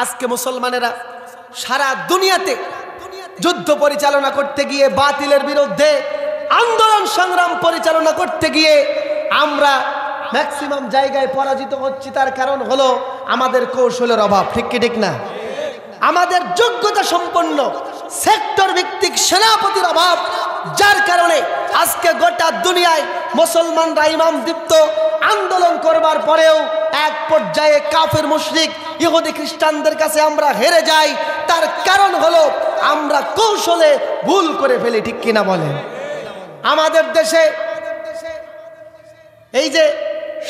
আজকে মুসলমানেরা সারা দুনিয়াতে যুদ্ধ পরিচালনা করতে গিয়ে, বাতিলের বিরুদ্ধে আন্দোলন সংগ্রাম পরিচালনা করতে গিয়ে আমরা ম্যাক্সিমাম জায়গায় পরাজিত হচ্ছি। তার কারণ হলো আমাদের কৌশলের অভাব। ঠিক কি ঠিক না? আমাদের যোগ্যতা সম্পন্ন সেক্টর ভিত্তিক সেনাপতির অভাব, যার কারণে আজকে গোটা দুনিয়ায় মুসলমানরা ইমাম দীপ্ত আন্দোলন করবার পরেও এক পর্যায়ে কাফের মুশরিক ইহুদি খ্রিস্টানদের কাছে আমরা হেরে যাই। তার কারণ হলো আমরা কৌশলে ভুল করে ফেলি। ঠিক কিনা বলেন? আমাদের দেশে এই যে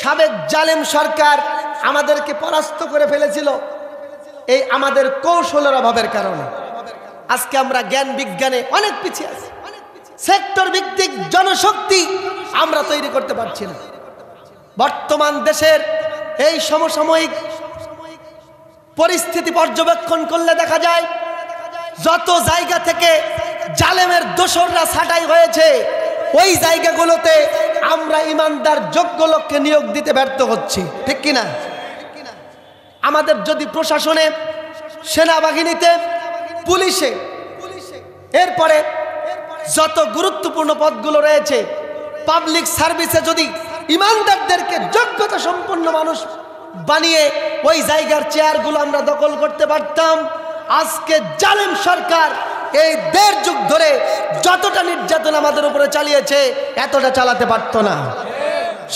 সাবেক জালেম সরকার আমাদেরকে পরাস্ত করে ফেলেছিল, এই আমাদের কৌশলের অভাবের কারণে আজকে আমরা জ্ঞান বিজ্ঞানে অনেক পিছিয়ে আছি। সেক্টর ভিত্তিক জনশক্তি আমরা তৈরি করতে পারছি না। বর্তমান দেশের এই সমসাময়িক পরিস্থিতি পর্যবেক্ষণ করলে দেখা যায়, যত জায়গা থেকে জালেমের দোসররা ছাঁটাই হয়েছে, ওই জায়গাগুলোতে আমরা ইমানদার যোগ্য লোককে নিয়োগ দিতে ব্যর্থ হচ্ছি। ঠিক কিনা? আমাদের যদি প্রশাসনে, সেনাবাহিনীতে, পুলিশে, এরপরে যত গুরুত্বপূর্ণ পদগুলো রয়েছে, পাবলিক সার্ভিসে যদি ইমানদারদেরকে যোগ্যতা সম্পন্ন মানুষ বানিয়ে ওই জায়গার চেয়ারগুলো আমরা দখল করতে পারতাম, আজকে জালেম সরকার এই 1.5 যুগ ধরে যতটা নির্যাতন আমাদের উপরে চালিয়েছে এতটা চালাতে পারতো না।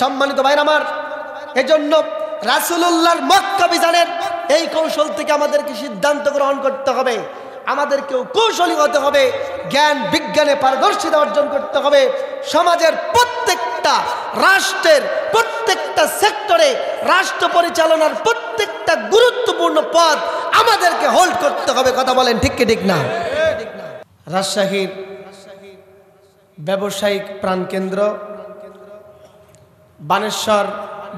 সম্মানিত ভাইরা আমার, এজন্য রাসূলুল্লাহর মক্কা বিজনের এই কৌশল থেকে আমাদেরকে সিদ্ধান্ত গ্রহণ করতে হবে। আমাদেরকেও কৌশলী হতে হবে, জ্ঞান বিজ্ঞানে পারদর্শিতা অর্জন করতে হবে। সমাজের প্রত্যেকটা রাষ্ট্রের প্রত্যেকটা সেক্টরে রাষ্ট্র পরিচালনার প্রত্যেকটা গুরুত্বপূর্ণ পদ আমাদেরকে হোল্ড করতে হবে। কথা বলেন ঠিক কি ঠিক না? রাজশাহীর ব্যবসায়িক প্রাণকেন্দ্র বানেশ্বর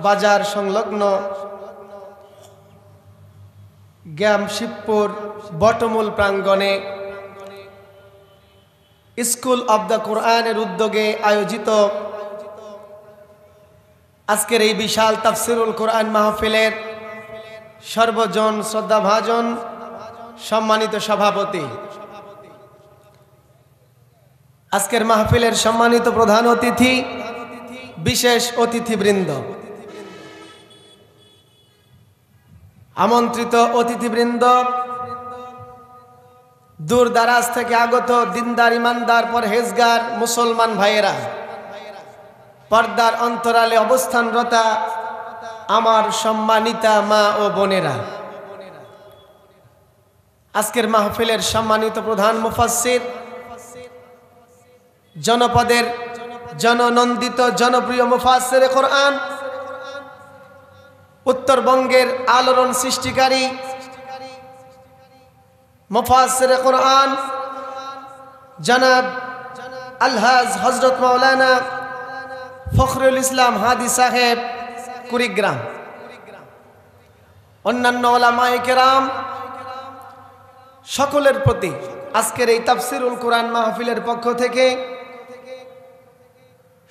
বাজার সংলগ্ন গ্যামশিবপুর বটমূল প্রাঙ্গণে স্কুল অব দ্য কোরআনের উদ্যোগে আয়োজিত আজকের এই বিশাল তাফসিরুল কোরআন মাহফিলের সর্বজন শ্রদ্ধাভাজন সম্মানিত সভাপতি, আজকের মাহফিলের সম্মানিত প্রধান অতিথি, বিশেষ অতিথিবৃন্দ, আমন্ত্রিত অতিথিবৃন্দ, দূর দারাজ থেকে আগত দিনদার ইমানদার পরহেজগার মুসলমান ভাইয়েরা, পর্দার অন্তরালে অবস্থানরতা আমার সম্মানিতা মা ও বোনেরা, আজকের মাহফিলের সম্মানিত প্রধান মুফাসসির, জনপদের জননন্দিত জনপ্রিয় মুফাসসিরে কোরআন, উত্তরবঙ্গের আলোড়ন সৃষ্টিকারী মুফাসসিরে কোরআন জনাব আলহাজ হযরত মাওলানা ফখরুল ইসলাম হাদি সাহেব কুড়িগ্রাম, অন্যান্য উলামায়ে কেরাম সকলের প্রতি আজকের এই তাফসিরুল কোরআন মাহফিলের পক্ষ থেকে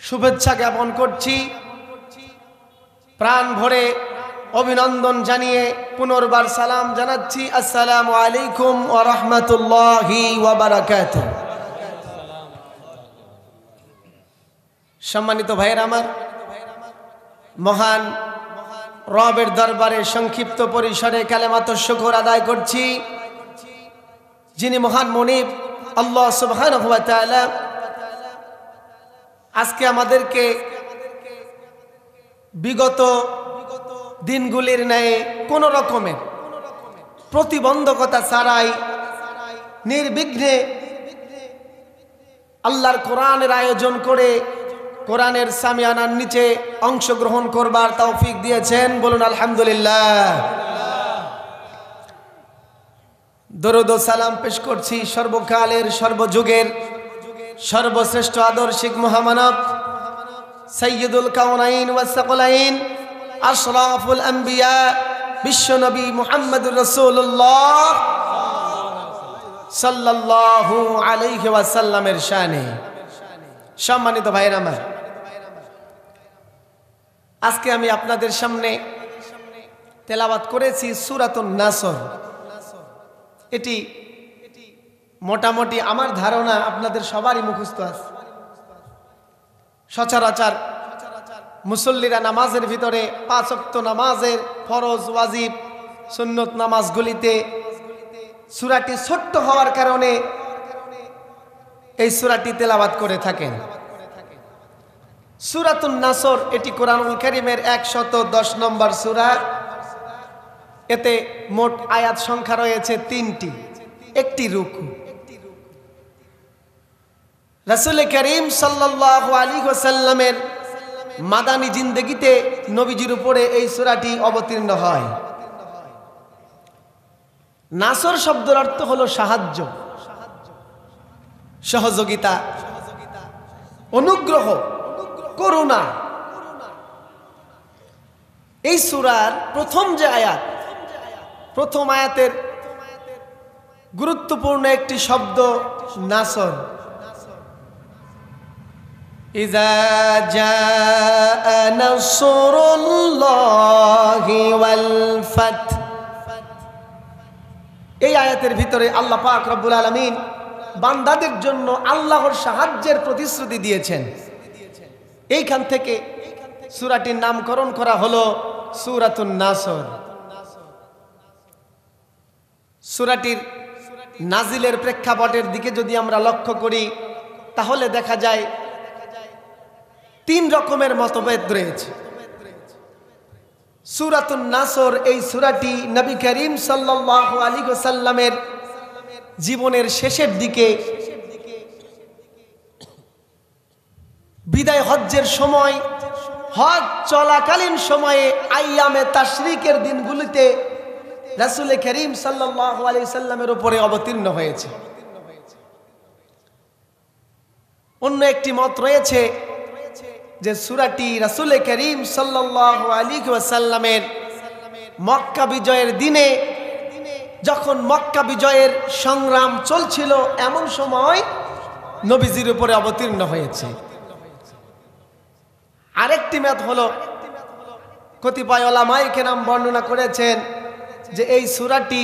শুভেচ্ছা জ্ঞাপন করছি। প্রাণ ভরে অভিনন্দন জানিয়ে পুনর্বার সালাম জানাচ্ছি। আসসালামু আলাইকুম ওয়া রাহমাতুল্লাহি ওয়া বারাকাতুহু। সম্মানিত ভাইয়েরা আমার, মহান রবের দরবারে সংক্ষিপ্ত পরিসরে কালেমাতুশ শুকর আদায় করছি, যিনি মহান মুনিব আল্লাহ সুবহানাহু ওয়া তাআলা আজকে আমাদেরকে বিগত দিনগুলির ন্যায় কোন রকমের প্রতিবন্ধকতা ছাড়াই নির্বিঘ্নে আল্লাহর কোরআনের আয়োজন করে কোরআনের সামিয়ানার নিচে অংশগ্রহণ করবার তৌফিক দিয়েছেন। বলুন আলহামদুলিল্লাহ। দরুদ ও সালাম পেশ করছি সর্বকালের সর্বযুগের সর্বশ্রেষ্ঠ আদর্শিক মহামানব সাইয়্যিদুল কাওনাইন ওয়াস সাকলাইন আশরাফুল আম্বিয়া বিশ্বনবী মুহাম্মদুর রাসূলুল্লাহ সাল্লাল্লাহু আলাইহি ওয়াসাল্লামের শানে। সম্মানিত ভাইরা আমার, আজকে আমি আপনাদের সামনে তেলাওয়াত করেছি সূরাতুন নাসর। এটি মোটামুটি আমার ধারণা আপনাদের সবারই মুখস্থ আছে। সচরাচর মুসল্লিরা নামাজের ভিতরে 5 ওয়াক্ত নামাজের ফরজ, ওয়াজিব, সুন্নত নামাজগুলিতে সূরাটি ছোট্ট হওয়ার কারণে এই সূরাটি তেলাওয়াত করে থাকেন। সূরাতুন নাসর এটি কোরআনুল কারীমের 110 নম্বর সূরা। এতে মোট আয়াত সংখ্যা রয়েছে 3টি, একটি রুকু। রাসূল করিম সাল্লাল্লাহু আলাইহি ওয়াসাল্লামের মাদানী জিন্দেগিতে নবীজির উপরে এই সূরাটি অবতীর্ণ হয়। নাসর শব্দের অর্থ হলো সাহায্য, সহযোগিতা, অনুগ্রহ, করুণা। এই সূরার প্রথম যে আয়াত, প্রথম আয়াতের গুরুত্বপূর্ণ একটি শব্দ নাসর। ইযা জাআ নাসরুল্লাহি ওয়াল ফাত। এই আয়াতের ভিতরে আল্লাহ পাক রব্বুল আলামিন বান্দাদের জন্য আল্লাহর সাহায্যের প্রতিশ্রুতি দিয়েছেন। এইখান থেকে সূরাটির নামকরণ করা হলো সূরাতুন নাসর। সূরাটির নাজিলের প্রেক্ষাপটের দিকে যদি আমরা লক্ষ্য করি তাহলে দেখা যায় 3 রকমের মতভেদ রয়েছে। সূরাতুন নাসর এই সূরাটি নবী করিম সাল্লাল্লাহু আলাইহি ওয়াসাল্লামের জীবনের শেষের দিকে বিদায় হজ্জের সময়, হজ চলাকালীন সময়ে আইয়ামে তাশরিকের দিনগুলিতে রাসূল করিম সাল্লাল্লাহু আলাইহি ওয়াসাল্লামের উপরে অবতীর্ণ হয়েছে। অন্য একটি মত রয়েছে যে সূরাটি রাসূল করিম সাল্লাল্লাহু আলাইহি ওয়াসাল্লামের মক্কা বিজয়ের দিনে, যখন মক্কা বিজয়ের সংগ্রাম চলছিল এমন সময় নবীজির উপরে অবতীর্ণ হয়েছে। আরেকটি মত হলো, কতিপয় উলামায়ে কেরাম বর্ণনা করেছেন যে এই সূরাটি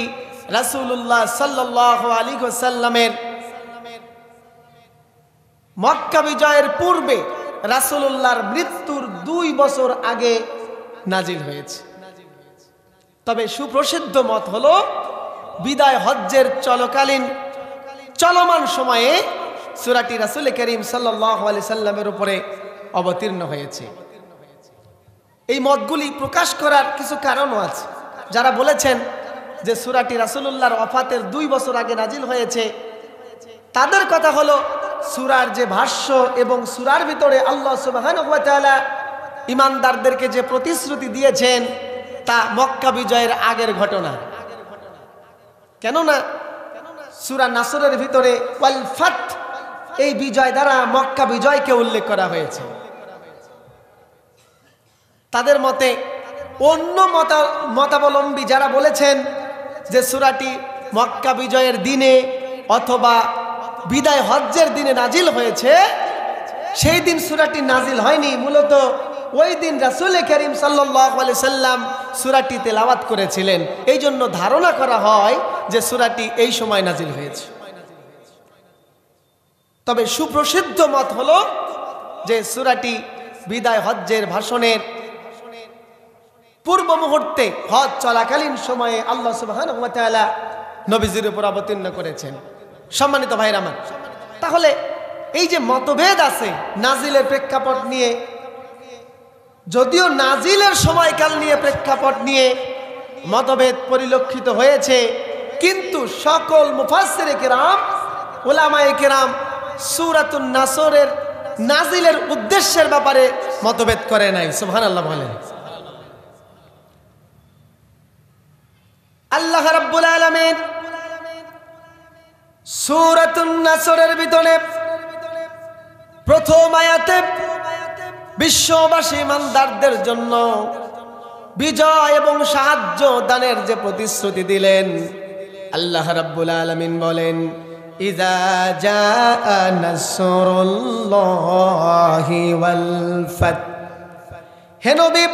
রাসূলুল্লাহ সাল্লাল্লাহু আলাইহি ওয়াসাল্লামের মক্কা বিজয়ের পূর্বে রাসূলুল্লাহর মৃত্যুর 2 বছর আগে নাজিল হয়েছে। তবে সুপ্রসিদ্ধ মত হলো বিদায় হজ্জের চলমান সময়ে সূরাটি রাসূল করিম সাল্লাল্লাহু আলাইহি সাল্লামের উপরে অবতীর্ণ হয়েছে। এই মতগুলি প্রকাশ করার কিছু কারণও আছে। যারা বলেছেন যে সূরাটি রাসূলুল্লাহর ওফাতের 2 বছর আগে নাজিল হয়েছে, তাদের কথা হলো সূরার যে ভাষ্য এবং সূরার ভিতরে আল্লাহ সুবহানাহু ওয়া তাআলা ঈমানদারদেরকে যে প্রতিশ্রুতি দিয়েছেন তা মক্কা বিজয়ের আগের ঘটনা। কেননা সূরা নাসরের ভিতরে ওয়াল ফাত এই বিজয় দ্বারা মক্কা বিজয়কে উল্লেখ করা হয়েছে। তাদের মতে অন্য মতাবলম্বী যারা বলেছেন যে সূরাটি মক্কা বিজয়ের দিনে অথবা বিদায় হজ্জের দিনে নাজিল হয়েছে, সেই দিন সূরাটি নাজিল হয়নি। মূলত ওই দিন রাসূল করিম সাল্লাল্লাহু আলাইহি সাল্লাম সূরাটি তেলাওয়াত করেছিলেন। এই জন্য ধারণা করা হয় যে সূরাটি এই সময় নাজিল হয়েছে। তবে সুপ্রসিদ্ধ মত হলো যে সূরাটি বিদায় হজ্জের ভাষণের পূর্ব মুহূর্তে, হজ চলাকালীন সময়ে আল্লাহ সুবহানাহু ওয়া তাআলা নবীজির উপর অবতীর্ণ করেছেন। সম্মানিত ভাইরা আমার, তাহলে এই যে মতভেদ আছে নাজিলের প্রেক্ষাপট নিয়ে, যদিও নাজিলের সময়কাল নিয়ে প্রেক্ষাপট নিয়ে মতভেদ পরিলক্ষিত হয়েছে, কিন্তু সকল মুফাসসিরে কেরাম, উলামায়ে কেরাম সূরাতুন নাসরের নাজিলের উদ্দেশ্যের ব্যাপারে মতভেদ করে নাই। সুবহানাল্লাহ বলেন। আল্লাহ রাব্বুল আলামিন সূরাতুন নাসরের ভিতরে প্রথম আয়াতে বিশ্ববাসী ইমানদারদের জন্য বিজয় এবং সাহায্য দানের যে প্রতিশ্রুতি দিলেন, আল্লাহ রাব্বুল আলামিন বলেন ইযা জাআ নাসরুল্লাহি ওয়াল ফাত। হে নবী,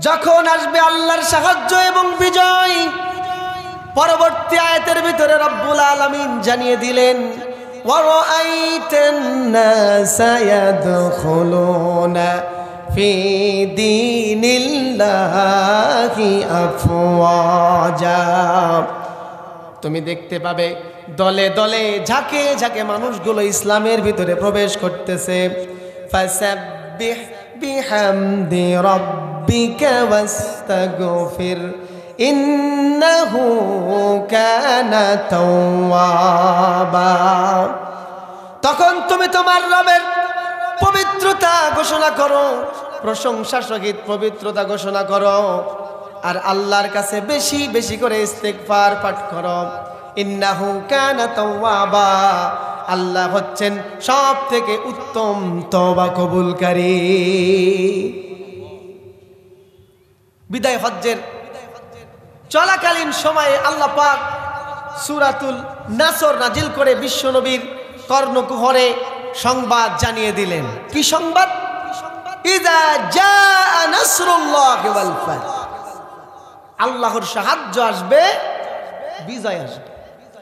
যখন আসবে আল্লাহর সাহায্য এবং বিজয়, পরবর্তী আয়াতের ভিতরে রব্বুল আলামিন জানিয়ে দিলেন ওয়ারাআইতান নাসা ইয়াদখুলুনা ফি দীনিল্লাহি আফওয়াজা, তুমি দেখতে পাবে দলে দলে ঝাঁকে ঝাঁকে মানুষগুলো ইসলামের ভিতরে প্রবেশ করতেছে। ফাসাব্বিহ বিহামদি রাব্বিকা ওয়াস্তাগফির ইন্নাহু কানা তাওয়াবা। তখন তুমি তোমার রবের পবিত্রতা ঘোষণা করো, প্রশংসা সহিত পবিত্রতা ঘোষণা করো, আর আল্লাহর কাছে বেশি বেশি করে ইস্তিগফার পাঠ করো। ইন্নাহু কানা তাওয়াবা, আল্লাহ হচ্ছেন সব থেকে উত্তম তওবা কবুলকারী। বিদায় হজ্জের চলাকালীন সময়ে আল্লাহ পাক সূরাতুল নাসর নাজিল করে বিশ্বনবীর কর্ণকুহরে সংবাদ জানিয়ে দিলেন। কি সংবাদ? ইযা জাআ নাসরুল্লাহি ওয়াল ফাth, আল্লাহর সাহায্য আসবে, বিজয় আসবে।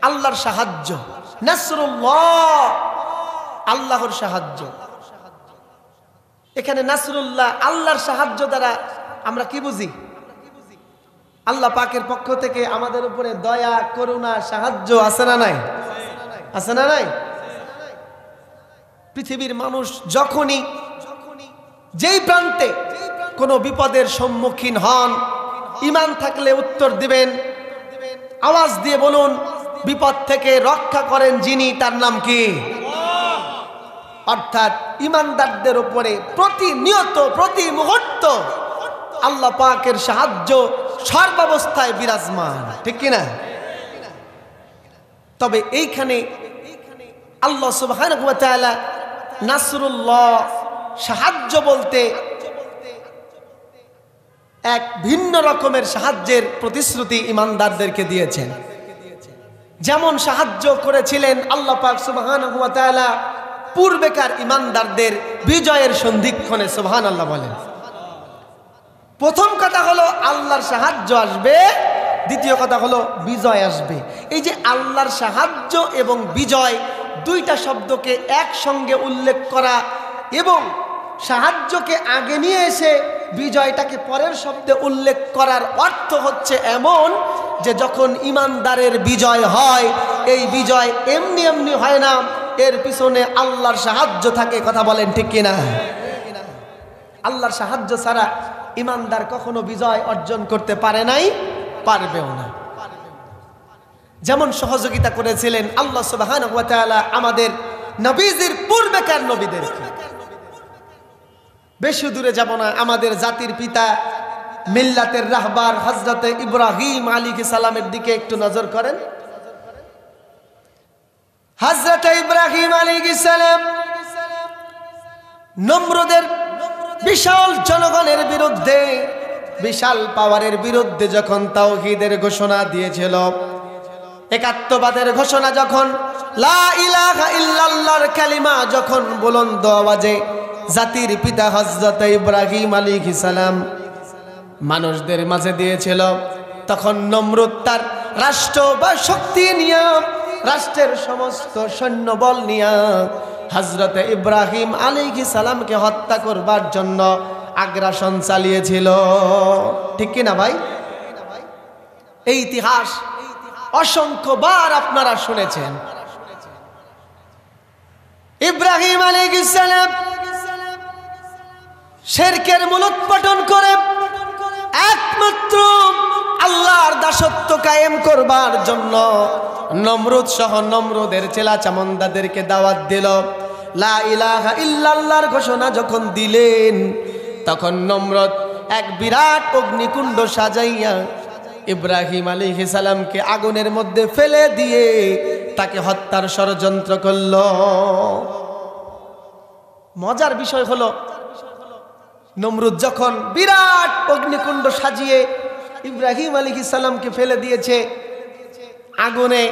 আল্লাহর সাহায্য, নাসরুল্লাহ, আল্লাহর সাহায্য। এখানে নাসরুল্লাহ, আল্লাহর সাহায্য দ্বারা আমরা কি বুঝি? আল্লাহ পাকের পক্ষ থেকে আমাদের উপরে দয়া, করুণা, সাহায্য আছে না নাই? আছে না নাই? পৃথিবীর মানুষ যখনই যেই প্রান্তে কোনো বিপদের সম্মুখীন হন, ঈমান থাকলে উত্তর দিবেন, আওয়াজ দিয়ে বলুন, বিপদ থেকে রক্ষা করেন যিনি, তার নাম কি? অর্থাৎ ঈমানদারদের উপরে প্রতিনিয়ত, প্রতি মুহূর্ত আল্লাহ পাকের সাহায্য সর্বাবস্থায় বিরাজমান, ঠিক কিনা? তবে এইখানে আল্লাহ সুবহানাহু ওয়া তাআলা নাসরুল্লাহ, সাহায্য বলতে এক ভিন্ন রকমের সাহায্যের প্রতিশ্রুতি ঈমানদারদেরকে দিয়েছেন। যেমন সাহায্য করেছিলেন আল্লাহ পাক সুবহানাহু ওয়া তাআলা পূর্বেকার ঈমানদারদের বিজয়ের সন্ধিক্ষণে, সুবহানাল্লাহ বলেন। প্রথম কথা হলো আল্লাহর সাহায্য আসবে, দ্বিতীয় কথা হলো বিজয় আসবে। এই যে আল্লাহর সাহায্য এবং বিজয়, দুইটা শব্দকে একসঙ্গে উল্লেখ করা এবং সাহায্যকে আগে নিয়ে এসে বিজয়টাকে পরের শব্দে উল্লেখ করার অর্থ হচ্ছে এমন যে যখন ঈমানদারের বিজয় হয়, এই বিজয় এমনি এমনি হয় না, এর পিছনে আল্লাহর সাহায্য থাকে। কথা বলেন ঠিক কিনা? আল্লাহর সাহায্য ছাড়া ঈমানদার কখনো বিজয় অর্জন করতে পারে নাই, পারবেও না। যেমন সহযোগিতা করেছিলেন আল্লাহ সুবহানাহু ওয়া তাআলা আমাদের নবীদের পূর্বেকার নবীদেরকে। বেশি দূরে যাব না, আমাদের জাতির পিতা মিল্লাতের রাহবার হযরতে ইব্রাহিম আলাইহিস সালামের দিকে একটু নজর করেন। হযরতে ইব্রাহিম আলাইহিস সালাম নমরুদের বিশাল জনগণের বিরুদ্ধে, বিশাল পাওয়ারের বিরুদ্ধে যখন তাওহীদের ঘোষণা দিয়েছিল, একাত্মবাদের ঘোষণা যখন, লা ইলাহা ইল্লাল্লাহর কালিমা যখন বুলন্দ আওয়াজে জাতির পিতা হযরত ইব্রাহিম আলাইহিস সালাম মানুষদের মাঝে দিয়েছিল, তখন নমরুদ তার রাষ্ট্র বা শক্তি নিয়ে, রাষ্ট্রের সমস্ত সৈন্যবল নিয়ে হযরত ইব্রাহিম আলাইহিস সালামকে হত্যা করবার জন্য আগ্রাসন চালিয়েছিল, ঠিক কিনা ভাই? এই ইতিহাস অসংখ্যবার আপনারা শুনেছেন। ইব্রাহিম আলাইহিস সালাম শিরকের মূলোৎপাটন করে একমাত্র আল্লাহর দাসত্ব কায়েম করবার জন্য নমরুদ সহ নমরুদের চেলা চামন্দাদেরকে দাওয়াত দিল। লা ইলাহা ইল্লাল্লাহর ঘোষণা যখন দিলেন, তখন নমরুদ এক বিরাট অগ্নিকুণ্ড সাজাইয়া ইব্রাহিম আলাইহিস সালামকে আগুনের মধ্যে ফেলে দিয়ে তাকে হত্যার ষড়যন্ত্র করল। মজার বিষয় হলো, নমরুদ যখন বিরাট অগ্নিকুণ্ড সাজিয়ে ইব্রাহিম আলাইহিস সালামকে ফেলে দিয়েছে, আগুনে,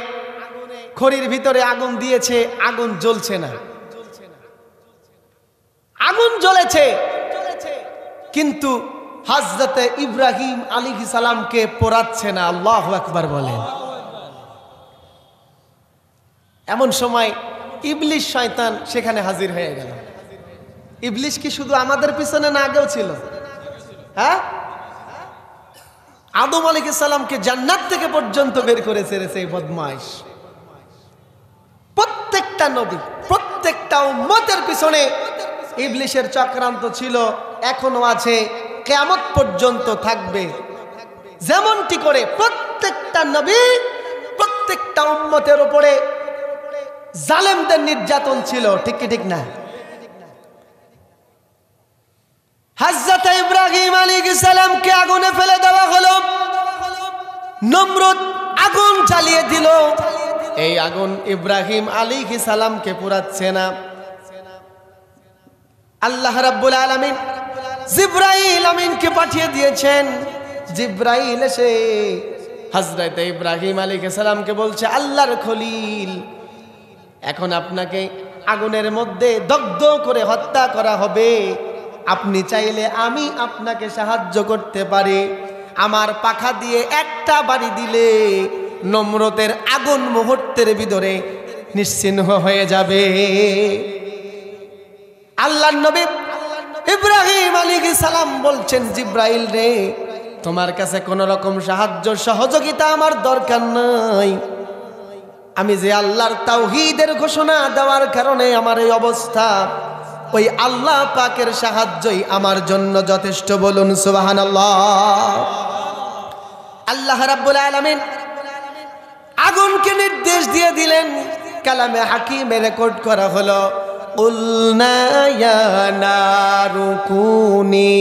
খড়ির ভিতরে আগুন দিয়েছে, আগুন জ্বলছে না। আগুন জ্বলেছে কিন্তু হযরতে ইব্রাহিম আলাইহিস সালামকে পোড়াচ্ছে না। আল্লাহু আকবার বলেন। এমন সময় ইবলিশ শয়তান সেখানে হাজির হয়ে গেল। ইবলিশ কি শুধু আমাদের পিছনে না আগেও ছিল? হ্যাঁ, আদম আলাইহিস সালামকে জান্নাত থেকে পর্যন্ত বের করে ছেড়েছে এই বদমাইশ। প্রত্যেকটা নবী, প্রত্যেকটা উম্মতের পিছনে ইবলিশের চক্রান্ত ছিল, এখনো আছে, কিয়ামত পর্যন্ত থাকবে। যেমনটি করে প্রত্যেকটা নবী, প্রত্যেকটা উম্মতের উপরে জালেমদের নির্যাতন ছিল, ঠিক কি ঠিক না? হযরত ইব্রাহিম আলাইহিস সালামকে আগুনে ফেলে দেওয়া হলো, নমরুদ আগুন জ্বালিয়ে দিল। এই আগুন ইব্রাহিম আলাইহিস সালামকে পুড়াচ্ছে না। আল্লাহ রাব্বুল আলামিন জিবরাইল আমিনকে পাঠিয়ে দিয়েছেন। জিবরাইল এসে হযরত ইব্রাহিম আলাইহিস সালামকে বলছে, আল্লাহর খলিল, এখন আপনাকে আগুনের মধ্যে দগ্ধ করে হত্যা করা হবে। আপনি চাইলে আমি আপনাকে সাহায্য করতে পারি। আমার পাখা দিয়ে একটা বাড়ি দিলে নমরুদের আগুন মুহূর্তের ভিতরে নিশ্চিহ্ন হয়ে যাবে। আল্লাহর নবী ইব্রাহিম আলাইহিস সালাম বলছেন, জিবরাইল রে, তোমার কাছে কোন রকম সাহায্য সহযোগিতা আমার দরকার নাই। আমি যে আল্লাহর তাওহীদের ঘোষণা দেওয়ার কারণে আমার এই অবস্থা, ওই আল্লাহ পাকের সাহায্যই আমার জন্য যথেষ্ট। বলুন সুবহানাল্লাহ। আল্লাহ রাব্বুল আলামিন আগুনকে নির্দেশ দিয়ে দিলেন, কালামে হাকিমে রেকর্ড করা হলো, কুলনা ইয়া নারু কুনি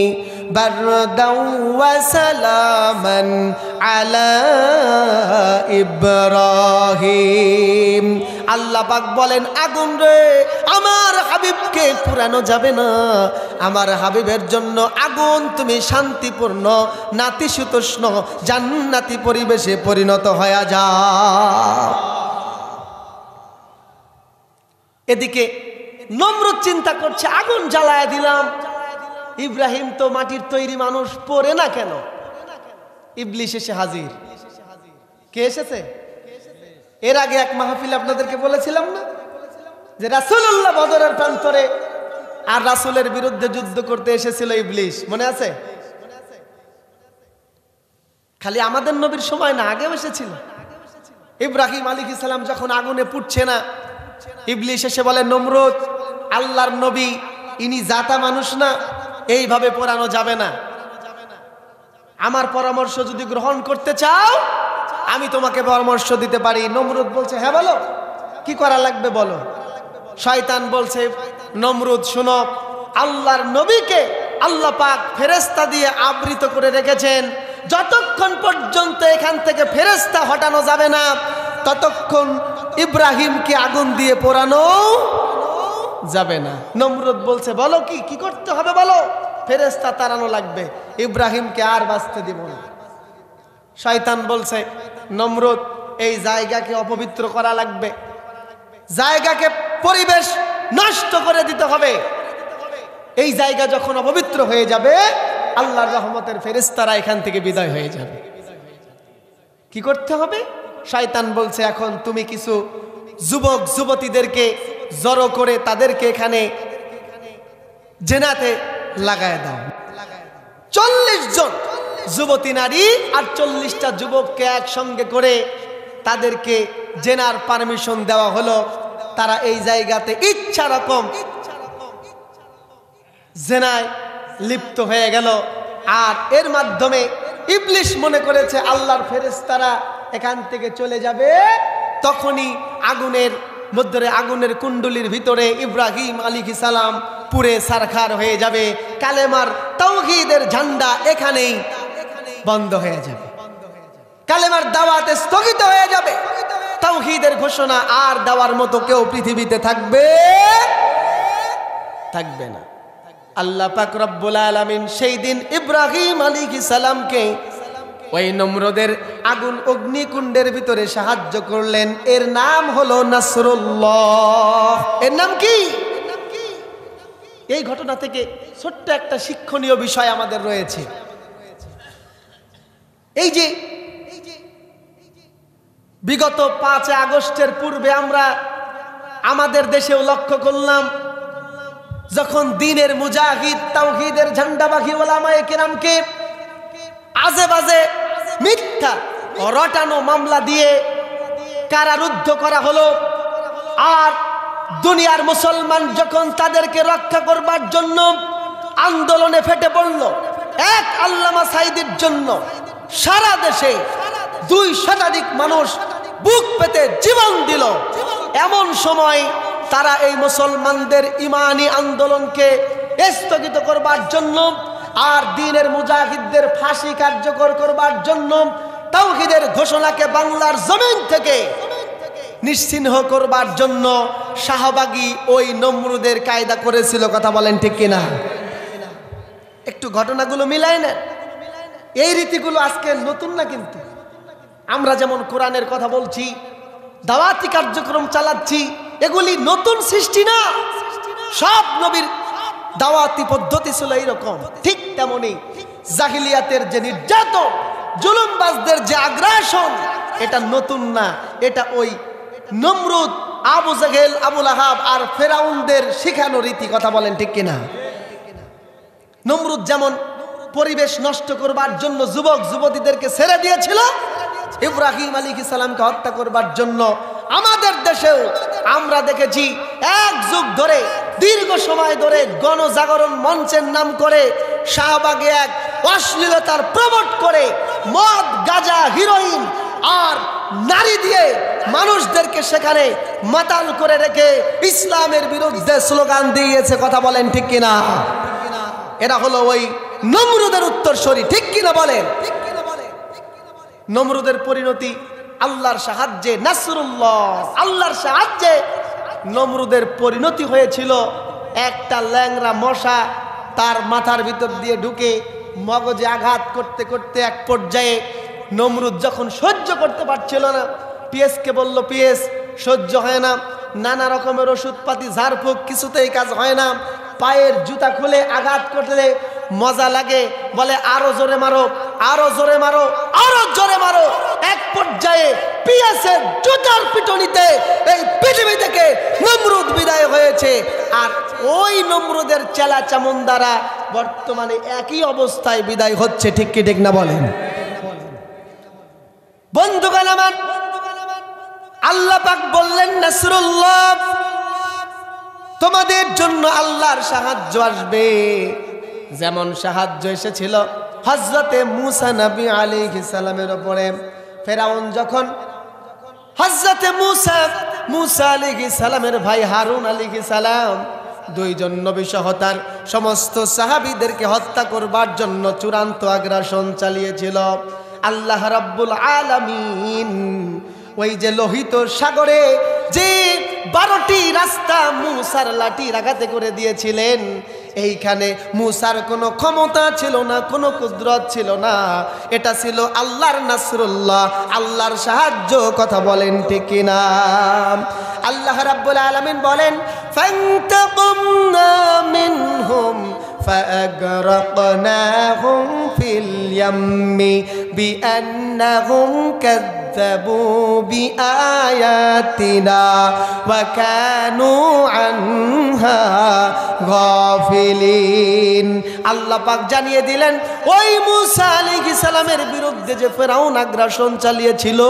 বারদাও ওয়া সালামান আলা ইব্রাহিম। আল্লাহ পাক বলেন, আগুন রে, আমার হাবিবকে পুরানো যাবে না। আমার হাবিবের জন্য আগুন তুমি শান্তিপূর্ণ, নাতিশীতোষ্ণ, জান্নাতি পরিবেশে পরিণত হয়ে যাও। এদিকে নমরুদ চিন্তা করছে, আগুন জ্বালায় দিলাম, ইব্রাহিম তো মাটির তৈরি মানুষ, পড়ে না কেন? ইবলিশ এসে হাজির। কে এসেছে? এর আগে এক মাহফিল আপনাদেরকে বলেছিলাম না, যে রাসূলুল্লাহ বদরের প্রান্তরে আর রাসূলের বিরুদ্ধে যুদ্ধ করতে এসেছিল ইবলিশ, মনে আছে? খালি আমাদের নবীর সময় না, আগেও এসেছিল। ইব্রাহিম আলাইহিস সালাম যখন আগুনে পুড়ছে না, ইবলিশ এসে বলে, নমরুদ, আল্লাহর নবী, ইনি জাতা মানুষ না, এইভাবে পোড়ানো যাবে না। আমার পরামর্শ যদি গ্রহণ করতে চাও, আমি তোমাকে পরামর্শ দিতে পারি। নমরুদ বলছে, হ্যাঁ বলো, কি করা লাগবে বলো। শয়তান বলছে, নমরুদ শোনো, আল্লাহর নবীকে আল্লাহ পাক ফেরেশতা দিয়ে আবৃত করে রেখেছেন। যতক্ষণ পর্যন্ত এখান থেকে ফেরেশতা হটানো যাবে না, ততক্ষণ ইব্রাহিমকে আগুন দিয়ে পোড়ানো যাবে না। নমরুদ বলছে, বলো কি করতে হবে বলো। ফেরেশতা তাড়ানো লাগবে, ইব্রাহিমকে আর বাঁচতে দিব না। শয়তান বলছে, নমরুদ, এই জায়গাকে অপবিত্র করা লাগবে, জায়গাকে পরিবেশ নষ্ট করে দিতে হবে। এই জায়গা যখন অপবিত্র হয়ে যাবে, আল্লাহর রহমতের ফেরেশতারা এখান থেকে বিদায় হয়ে যাবে। কি করতে হবে? শয়তান বলছে, এখন তুমি কিছু যুবক যুবতীদেরকে জড়ো করে তাদেরকে এখানে জেনাতে লাগায় দাও। 40 জন যুবতী নারী আর 40টা যুবককে একসঙ্গে করে তাদেরকে জেনার পারমিশন দেওয়া হলো। তারা এই জায়গাতে ইচ্ছা রকম জেনায় লিপ্ত হয়ে গেল। আর এর মাধ্যমে ইবলিশ মনে করেছে আল্লাহর ফেরেশতারা এখান থেকে চলে যাবে। তখনই আগুনের কুণ্ডলীর ভিতরে ইব্রাহিম আলাইহিস সালাম পুরে সারখার হয়ে যাবে। কালেমার তাওহীদের ঝান্ডা এখানেই বন্ধ হয়ে যাবে, কালেমার দাওয়াত স্থগিত হয়ে যাবে। তাওহীদের ঘোষণা আর দেওয়ার মতো কেউ পৃথিবীতে থাকবে না। আল্লাহ পাক রব্বুল আলামিন সেই দিন ইব্রাহিম আলাইহিস সালামকে ওই নমরুদের আগুন অগ্নিকুণ্ডের ভিতরে সাহায্য করলেন। এর নাম হলো নাসরুল্লাহ। এর নাম কি? এই ঘটনা থেকে ছোট্ট একটা শিক্ষণীয় বিষয় আমাদের রয়েছে। এই যে বিগত 5 আগস্টের পূর্বে আমরা আমাদের দেশেও লক্ষ্য করলাম, যখন দ্বীনের মুজাহিদ তাওহীদের ঝান্ডাবাহী ওলামায়ে কেরামকে আজে বাজে মিথ্যা রটানো মামলা দিয়ে কারারুদ্ধ করা হলো, আর দুনিয়ার মুসলমান যখন তাদেরকে রক্ষা করবার জন্য আন্দোলনে ফেটে পড়ল, এক আল্লামা সাঈদীর জন্য সারা দেশে 2 শতাধিক মানুষ বুক পেতে জীবন দিল। এমন সময় তারা এই মুসলমানদের ইমানি আন্দোলনকে স্থগিত করবার জন্য আর দ্বীনের মুজাহিদদের ফাঁসি কার্যকর করবার জন্য তাওহীদের ঘোষণাকে বাংলার জমিন থেকে নিশ্চিহ্ন করবার জন্য শাহবাগী ওই নমরুদের কায়দা করেছিল। কথা বলেন ঠিক কিনা? একটু ঘটনাগুলো মিলাই না। এই রীতিগুলো আজকে নতুন না, কিন্তু আমরা যেমন কোরআনের কথা বলছি, দাওয়াতি কার্যক্রম চালাচ্ছি, এগুলি নতুন সৃষ্টি না। সব নবীর দাওয়াতি পদ্ধতি ছিল এইরকম। ঠিক তেমনি জাহিলিয়াতের যে নির্যাতন, জুলুমবাজদের যে আগ্রাসন, এটা নতুন না। এটা ওই নমরুদ, আবু জেহেল, আবু লাহাব আর ফেরাউনদের শিখানো রীতি। কথা বলেন ঠিক কিনা? নমরুদ যেমন পরিবেশ নষ্ট করবার জন্য যুবক যুবতীদেরকে ছেড়ে দিয়েছিল, ইব্রাহিম আলাইহিস সালামকে হত্যা করবার জন্য আমাদের দেশেও আমরা দেখেছি এক যুগ ধরে, দীর্ঘ সময় ধরে গণজাগরণ মঞ্চের নাম করে শাহবাগে এক অশ্লীলতার প্রমোট করে মদ, গাঁজা, হিরোইন আর নারী দিয়ে মানুষদেরকে সেখানে মাতাল করে রেখে ইসলামের বিরুদ্ধে স্লোগান দিয়েছে। কথা বলেন ঠিক কিনা? এরা হলো ওই নমরুদের উত্তরসূরি। ঠিক কিনা বলেন? নমরুদের পরিণতি আল্লাহর সাহায্যে, নাসরুল্লাহ, আল্লাহর সাহায্যে নমরুদের পরিণতি হয়েছিল একটা ল্যাংড়া মশা তার মাথার ভিতর দিয়ে ঢুকে মগজে আঘাত করতে করতে এক পর্যায়ে নমরুদ যখন সহ্য করতে পারছিল না, পিএসকে বলল, পিএস সহ্য হয় না, নানা রকমের ওষুধপাতি ঝাড়ফুঁক, কিছুতেই কাজ হয় না, পায়ের জুতা খুলে আঘাত করলে মজা লাগে, বলে আরো জোরে মারো, আরো জোরে মারো, আরো জোরে মারো। এক পর্যায়ে পিএসের জুতার পিটনিতে এই পৃথিবী থেকে নমরুদ বিদায় হয়েছে। আর ওই নমরুদের চেলা চামুন্দারা বর্তমানে একই অবস্থায় বিদায় হচ্ছে। ঠিক কি ঠিক না বলেন? বন্ধুগণ আমার, আল্লাহ পাক বললেন, নাসরুল্লাহ, তোমাদের জন্য আল্লাহর সাহায্য আসবে। যেমন সাহায্য এসেছিল হযরতে মূসা নবী আলাইহিস সালামের উপরে। ফেরাউন যখন হযরতে মূসা আলাইহিস সালামের ভাই হারুন আলাইহিস সালাম দুইজন নবী সহ তার সমস্ত সাহাবীদেরকে হত্যা করবার জন্য চূড়ান্ত আগ্রাসন চালিয়েছিল, আল্লাহ রাব্বুল আলামিন ওই যে লোহিত সাগরে যে 12টি রাস্তা মূসার লাঠির আঘাতে করে দিয়েছিলেন, এইখানে মূসার কোনো ক্ষমতা ছিল না, কোনো কুদরত ছিল না। এটা ছিল আল্লাহর নাসরুল্লাহ, আল্লাহর সাহায্য। কথা বলেন ঠিক কিনা? আল্লাহ রাব্বুল আলামিন বলেন, ফান্তাকামনা মিনহুম فأغرقناهم في اليم بأنهم كذبوا بآياتنا وكانوا عنها غافلين। আল্লাহ পাক জানিয়ে দিলেন, ওই মূসা আলাইহিস সালামের বিরুদ্ধে যে ফেরাউন আগ্রাসন চালিয়েছিল,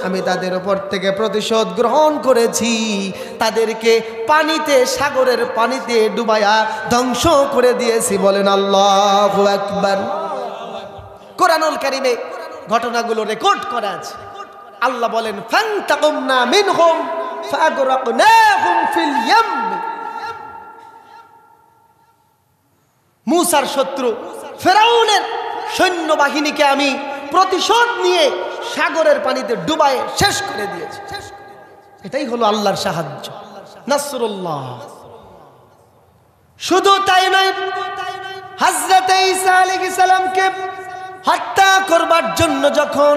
আমি তাদের উপর থেকে প্রতিশোধ গ্রহণ করেছি। তাদেরকে পানিতে, সাগরের পানিতে ডুবায়া ধ্বংস করে দিয়েছি। বলেন আল্লাহু আকবার। কোরআনুল কারীমে ঘটনাগুলো রেকর্ড করা আছে। আল্লাহ বলেন, ফান্তাকামনা মিনহুম ফাআগরাকনাহুম ফিল ইয়াম। মূসার শত্রু ফেরাউনের সৈন্যবাহিনীকে আমি প্রতিশোধ নিয়ে সাগরের পানিতে ডুবায়ে শেষ করে দিয়েছি। এটাই হলো আল্লাহর সাহায্য, নাসরুল্লাহ। শুধু তাই নয়, হযরতে ঈসা আলাইহিস সালামকে হত্যা করবার জন্য যখন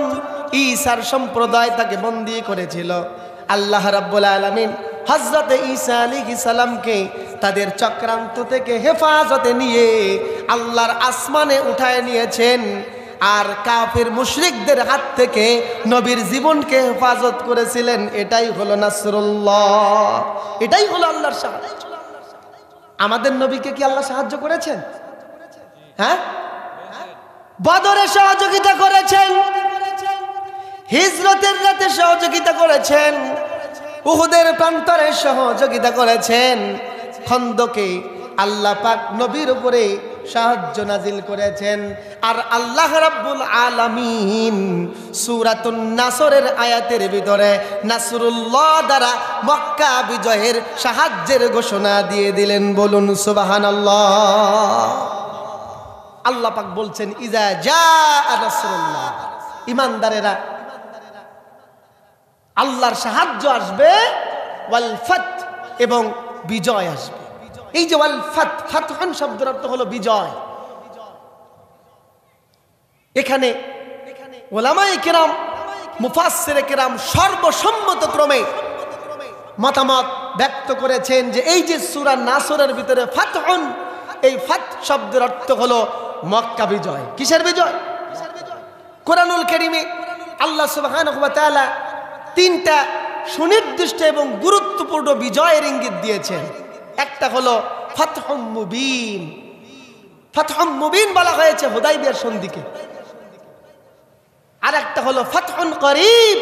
ঈসার সম্প্রদায় তাকে বন্দী করেছিল, আল্লাহ রাব্বুল আলামিন হযরতে ঈসা আলাইহিস সালামকে তাদের চক্রান্ত থেকে হেফাজতে নিয়ে আল্লাহর আসমানে উঠায় নিয়েছেন। আর কাফির মুশরিকদের হাত থেকে নবীর জীবনকে হেফাজত করেছিলেন। এটাই হলো নাসরুল্লাহ, এটাই হলো আল্লাহর সাহায্য। আমাদের নবীকে কি আল্লাহ সাহায্য করেছেন? হ্যাঁ, বদরে সহযোগিতা করেছেন, হিজরতের রাতে সহযোগিতা করেছেন, উহুদের প্রান্তরে সহযোগিতা করেছেন, খন্দকে আল্লাহ পাক নবীর উপরে সাহায্য নাজিল করেছেন। আর আল্লাহ রাব্বুল আলামিন সূরাতুন নাসরের আয়াতের ভিতরে নাসরুল্লাহ দ্বারা মক্কা বিজয়ের সাহায্যের ঘোষণা দিয়ে দিলেন। বলুন সুবহানাল্লাহ। আল্লাহ পাক বলছেন ইজা জাআ নাসরুল্লাহ, ঈমানদারেরা আল্লাহর সাহায্য আসবে, ওয়াল ফাত, এবং বিজয় আসবে। এই যে ওয়াল ফাত, ফাতহুন শব্দের অর্থ হলো বিজয়। এখানে উলামায়ে কেরাম, মুফাসসিরে কেরাম সর্বসম্মতক্রমে মতামত ব্যক্ত করেছেন যে এই যে সূরা নাসরের ভিতরে ফাতহুন, এই ফাত শব্দের অর্থ হলো মক্কা বিজয়। কিসের বিজয়? কোরআনুল কারীমে আল্লাহ সুবহানাহু ওয়া তাআলা তিনটা সুনির্দিষ্ট এবং গুরুত্বপূর্ণ বিজয়ের ইঙ্গিত দিয়েছেন। একটা হলো ফাতহুম মুবিন। ফাতহুম মুবিন বলা হয়েছে হুদাইবিয়ার সন্ধিকে। আর একটা হলো ফাতহুন করিব,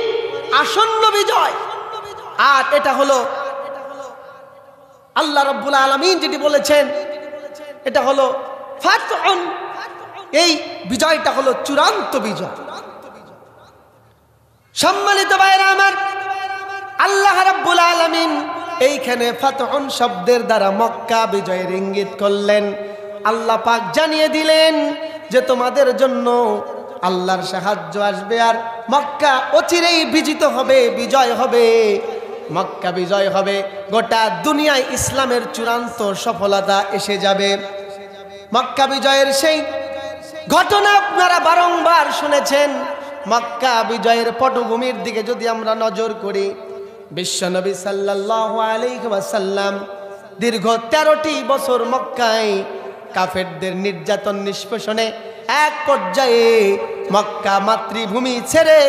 আসন্ন বিজয়। আর এটা হলো আল্লাহ রাব্বুল আলামিন যেটি বলেছেন, এটা হলো ফাতহুন, এই বিজয়টা হলো চূড়ান্ত বিজয়। সম্মানিত ভাইরা আমার, আল্লাহ রাব্বুল আলামিন এইখানে ফাতহুন শব্দের দ্বারা মক্কা বিজয়ের ইঙ্গিত করলেন। আল্লাহ পাক জানিয়ে দিলেন যে তোমাদের জন্য আল্লাহর সাহায্য আসবে, আর মক্কা অচিরেই বিজিত হবে, বিজয় হবে। মক্কা বিজয় হবে, গোটা দুনিয়ায় ইসলামের চূড়ান্ত সফলতা এসে যাবে। মক্কা বিজয়ের সেই ঘটনা আপনারা বারংবার শুনেছেন। মক্কা বিজয়ের পটভূমির দিকে যদি আমরা নজর করি, বিশ্বনবী সাল্লাল্লাহু আলাইহি ওয়াসাল্লাম দীর্ঘ 13টি বছর মক্কায় কাফেরদের নির্যাতন নিষ্পেষণে এক পর্যায়ে মক্কা মাতৃভূমি ছেড়ে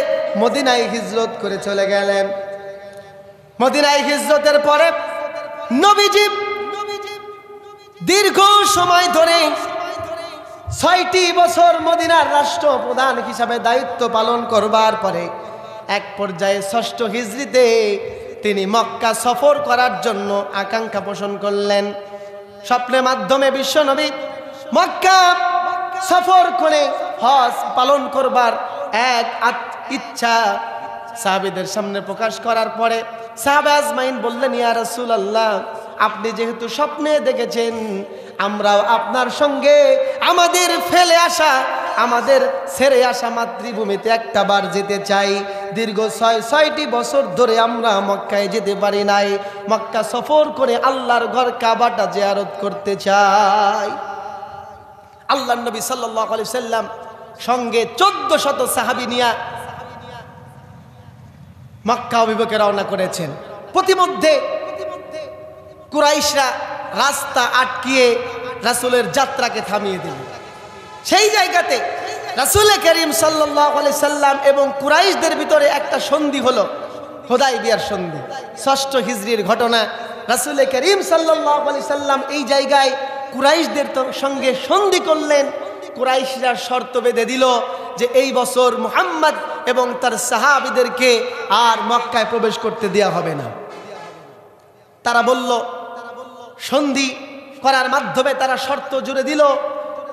মদিনায় হিজরত করে চলে গেলেন। মদিনায় হিজরতের পরে নবীজি দীর্ঘ সময় ধরে 6টি বছর মদিনার রাষ্ট্রপ্রধান হিসাবে দায়িত্ব পালন করবার পরে এক পর্যায়ে 6ষ্ঠ হিজরিতে তিনি মক্কা সফর করার জন্য আকাঙ্ক্ষা পোষণ করলেন। স্বপ্নের মাধ্যমে বিশ্বনবী মক্কা সফর করে হজ পালন করবার এক ইচ্ছা সাহাবীদের সামনে প্রকাশ করার পরে সাহাবা আজমাইন বললেন, ইয়া রাসূলুল্লাহ, আপনি যেহেতু স্বপ্নে দেখেছেন, আমরাও আপনার সঙ্গে আমাদের ফেলে আসা, আমাদের ছেড়ে আসা মাতৃভূমিতে একটা বার যেতে চাই। দীর্ঘ 6টি বছর ধরে আমরা মক্কায় যেতে পারি নাই, মক্কা সফর করে আল্লাহর ঘর কাবাটা জিয়ারত করতে চাই। আল্লাহর নবী সাল্লাল্লাহু আলাইহি সাল্লাম সঙ্গে 14শত সাহাবী নিয়ে মক্কা অভিমুখে রওনা করেছেন। প্রতিমধ্যে কুরাইশরা রাস্তা আটকিয়ে রাসূলের যাত্রাকে থামিয়ে দিল। সেই জায়গাতে রাসূল করিম সাল্লাল্লাহু আলাইহি সাল্লাম এবং কুরাইশদের ভিতরে একটা সন্ধি হলো, হুদাইবিয়ার সন্ধি। 6ষ্ঠ হিজরির ঘটনা। রাসূল করিম সাল্লাল্লাহু আলাইহি সাল্লাম এই জায়গায় কুরাইশদের সঙ্গে সন্ধি করলেন। কুরাইশরা শর্ত বেঁধে দিল যে এই বছর মুহাম্মদ এবং তার সাহাবীদেরকে আর মক্কায় প্রবেশ করতে দেওয়া হবে না। তারা বলল, সন্ধি করার মাধ্যমে তারা শর্ত জুড়ে দিল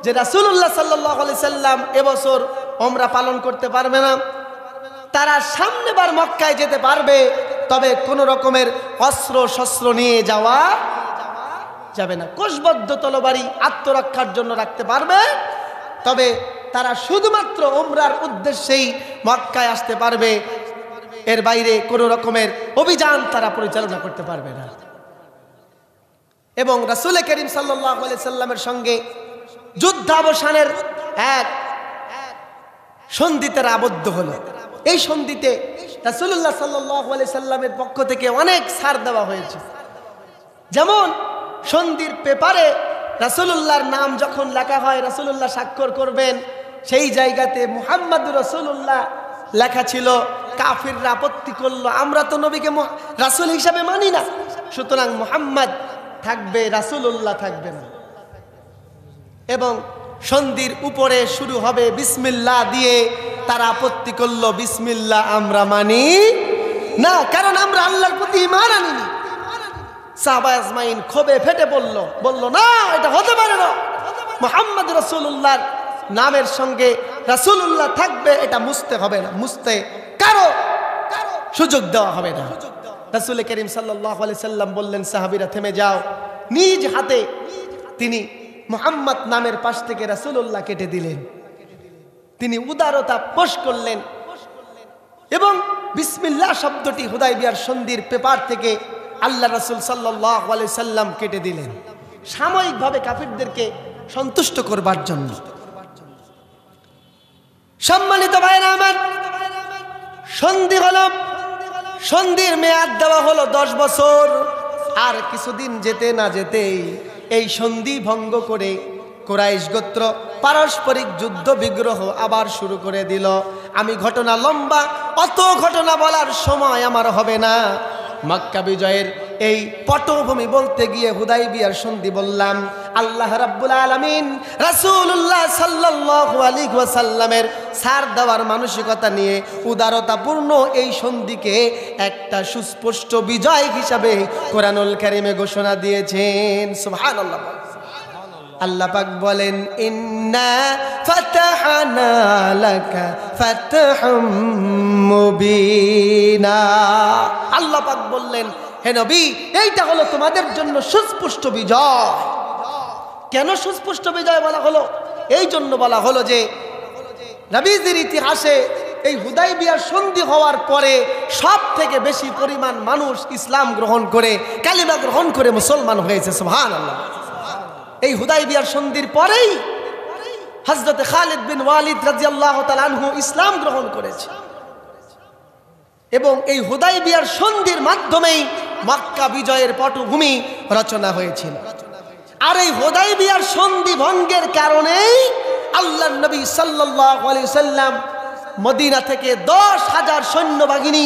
যে রাসূলুল্লাহ সাল্লাল্লাহু আলাইহি সাল্লাম এবছর উমরা পালন করতে পারবে না। তারা সামনেবার মক্কায় যেতে পারবে, তবে কোন রকমের অস্ত্র শস্ত্র নিয়ে যাওয়া যাবে না। কোষবদ্ধ তরবারি আত্মরক্ষার জন্য রাখতে পারবে, তবে তারা শুধুমাত্র উমরার উদ্দেশ্যেই মক্কায় আসতে পারবে। এর বাইরে কোনো রকমের অভিযান তারা পরিচালনা করতে পারবে না। এবং রাসূল করিম সাল্লাল্লাহু আলাইহি সাল্লামের সঙ্গে যুদ্ধাবসানের এক সন্ধিতে আবদ্ধ হলো। এই সন্ধিতে রাসূলুল্লাহ সাল্লাল্লাহু আলাইহি সাল্লামের পক্ষ থেকে অনেক ছাড় দেওয়া হয়েছে। যেমন সন্ধির পেপারে রাসূলুল্লাহর নাম যখন লেখা হয়, রাসূলুল্লাহ স্বাক্ষর করবেন, সেই জায়গাতে মুহাম্মাদুর রাসূলুল্লাহ লেখা ছিল। কাফিররা আপত্তি করলো, আমরা তো নবীকে রাসূল হিসাবে মানি না, সুতরাং মুহাম্মদ থাকবে, রাসূলুল্লাহ থাকবে না। এবং সন্ধির উপরে শুরু হবে বিসমিল্লাহ দিয়ে। তারা আপত্তি করলো, বিসমিল্লাহ আমরা মানি না, কারণ আমরা আল্লাহর প্রতি ঈমান আনিনি। সাহাবা আজমাইন ক্ষোভে ফেটে বলল না, এটা হতে পারে না, মুহাম্মদ রাসূলুল্লাহর নামের সঙ্গে রাসূলুল্লাহ থাকবে, এটা মুছতে হবে না, মুছতে কারো সুযোগ দেওয়া হবে না। রাসূল করিম সাল্লাল্লাহু আলাইহি সাল্লাম বললেন, সাহাবীরা থেমে যাও। নিজ হাতে তিনি মুহাম্মদ নামের পাশ থেকে রাসূলুল্লাহ কেটে দিলেন। তিনি উদারতা পোষ করলেন এবং বিসমিল্লাহ শব্দটি হুদায়বিয়ার সন্ধির পেপার থেকে আল্লাহ রাসূল সাল্লাল্লাহু আলাইহি সাল্লাম কেটে দিলেন, সাময়িকভাবে কাফিরদেরকে সন্তুষ্ট করবার জন্য। সম্মানিত ভাইরা আমার, সন্ধি হলো, সন্ধির মেয়াদ দেওয়া হলো 10 বছর। আর কিছুদিন যেতে না যেতেই এই সন্ধি ভঙ্গ করে কুরাইশ গোত্র পারস্পরিক যুদ্ধ বিগ্রহ আবার শুরু করে দিল। আমি ঘটনা লম্বা, অত ঘটনা বলার সময় আমার হবে না। মক্কা বিজয়ের এই পটভূমি বলতে গিয়ে হুদায়বিয়ার সন্ধি বললাম। আল্লাহ রাব্বুল আলামিন রাসূলুল্লাহ সাল্লাল্লাহু আলাইহি ওয়াসাল্লামের ছাড় দেওয়ার মানসিকতা নিয়ে উদারতাপূর্ণ এই সন্ধিকে একটা সুস্পষ্ট বিজয় হিসাবে কোরআনুল কারীমে ঘোষণা দিয়েছেন। সুবহানাল্লাহ। আল্লাহ পাক বলেন, ইন্না ফাতাহনা লাকা ফাতহুম মুবিনা। আল্লাহ পাক বললেন, হে নবী, এইটা হলো তোমাদের জন্য সুস্পষ্ট বিজয়। কেন সুস্পষ্ট বিজয় বলা হলো? এই জন্য বলা হলো যে নবীজির ইতিহাসে এই হুদায়বিয়ার সন্ধি হওয়ার পরে সব থেকে বেশি পরিমাণ মানুষ ইসলাম গ্রহণ করে, কালিমা গ্রহণ করে মুসলমান হয়েছে। সুবহানাল্লাহ। এই হুদায়বিয়ার সন্ধির পরেই হযরত খালিদ বিন ওয়ালিদ রাদিয়াল্লাহু তাআলা আনহু ইসলাম গ্রহণ করেছে এবং এই হুদায়বিয়ার সন্ধির মাধ্যমেই মক্কা বিজয়ের পটভূমি রচনা হয়েছিল। আর এই হুদায়বিয়ার সন্ধি ভঙ্গের কারণেই আল্লাহর নবী সাল্লাল্লাহু আলাইহি সাল্লাম মদিনা থেকে 10,000 সৈন্যবাহিনী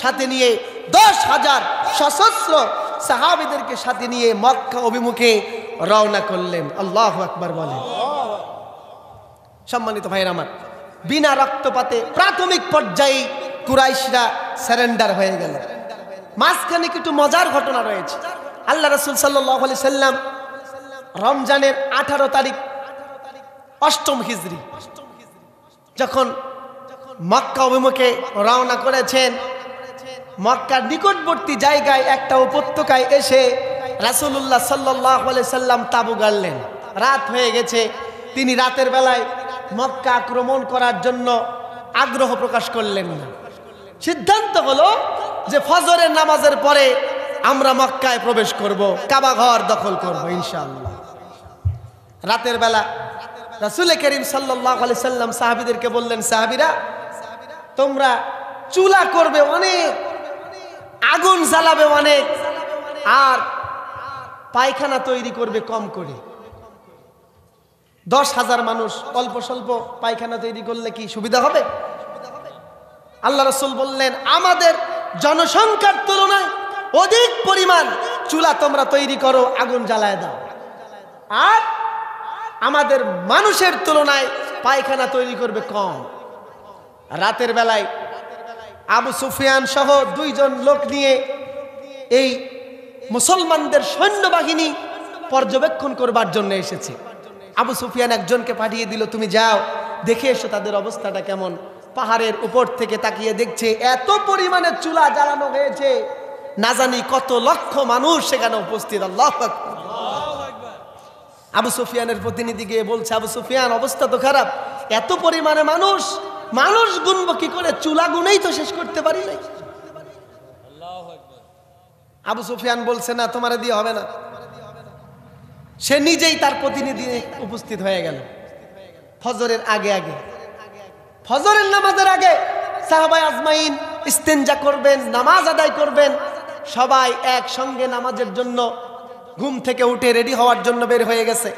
সাথে নিয়ে 10,000 সশস্ত্র সাহাবীদেরকে সাথে নিয়ে মক্কা অভিমুখে রওনা করলেন। আল্লাহু আকবার বলেন। সম্মানিত ভাইরা আমার, বিনা রক্তপাতে প্রাথমিক পর্যায়ে কুরাইশরা সারেন্ডার হয়ে গেল। মাঝখানে কিছু মজার ঘটনা রয়েছে। আল্লাহ রাসূল সাল্লাল্লাহু আলাইহি সাল্লাম রমজানের 18 তারিখ 8ম হিজরি যখন মক্কা অভিমুখে রওনা করেছেন, মক্কার নিকটবর্তী জায়গায় একটা উপত্যকায় এসে রাসূলুল্লাহ সাল্লাল্লাহু আলাইহি সাল্লাম তাঁবু গাড়লেন। রাত হয়ে গেছে। তিনি রাতের বেলায় মক্কা আক্রমণ করার জন্য আগ্রহ প্রকাশ করলেন না। সিদ্ধান্ত হলো যে ফজরের নামাজের পরে আমরা মক্কায় প্রবেশ করব, কাবা ঘর দখল করব ইনশাআল্লাহ। রাতের বেলা রাসূল করিম সাল্লাল্লাহু আলাইহি সাল্লাম সাহাবীদেরকে বললেন, সাহাবীরা, তোমরা চুলা করবে অনেক, আগুন জ্বালাবে অনেক, আর পায়খানা তৈরি করবে কম করে। 10,000 মানুষ অল্প স্বল্প পায়খানা তৈরি করলে কি সুবিধা হবে? আল্লাহ রাসূল বললেন, আমাদের জনসংখ্যার তুলনায় অধিক পরিমাণ চুলা তোমরা তৈরি করো, আগুন জ্বালায় দাও, আর আমাদের মানুষের তুলনায় পায়খানা তৈরি করবে কম। রাতের বেলায় আবু সুফিয়ান সহ 2 জন লোক নিয়ে এই মুসলমানদের সৈন্যবাহিনী পর্যবেক্ষণ করবার জন্য এসেছে। আবু সুফিয়ান একজনকে পাঠিয়ে দিল, তুমি যাও দেখে এসো তাদের অবস্থাটা কেমন। পাহাড়ের উপর থেকে তাকিয়ে দেখছে এত পরিমাণে চুলা জ্বালানো হয়েছে, না জানি কত লক্ষ মানুষ সেখানে উপস্থিত। আল্লাহু আকবার। আবু সুফিয়ানের প্রতিনিধি গিয়ে বলছে, আবু সুফিয়ান, অবস্থা তো খারাপ, এত পরিমাণে মানুষ, মানুষ গুনবো কি করে? চুলা গুনেই তো শেষ করতে পারি নাই। আবু সুফিয়ান বলছে, না, তোমার দিয়ে হবে না। সে নিজেই তার প্রতিনিধি উপস্থিত হয়ে গেল। ফজরের আগে আগে, ফজরের নামাজের আগে সাহাবায়ে আজমাইন ইস্তেনজা করবেন, নামাজ আদায় করবেন। সবাই একসঙ্গে নামাজের জন্য ঘুম থেকে উঠে রেডি হওয়ার জন্য বের হয়ে গেছে।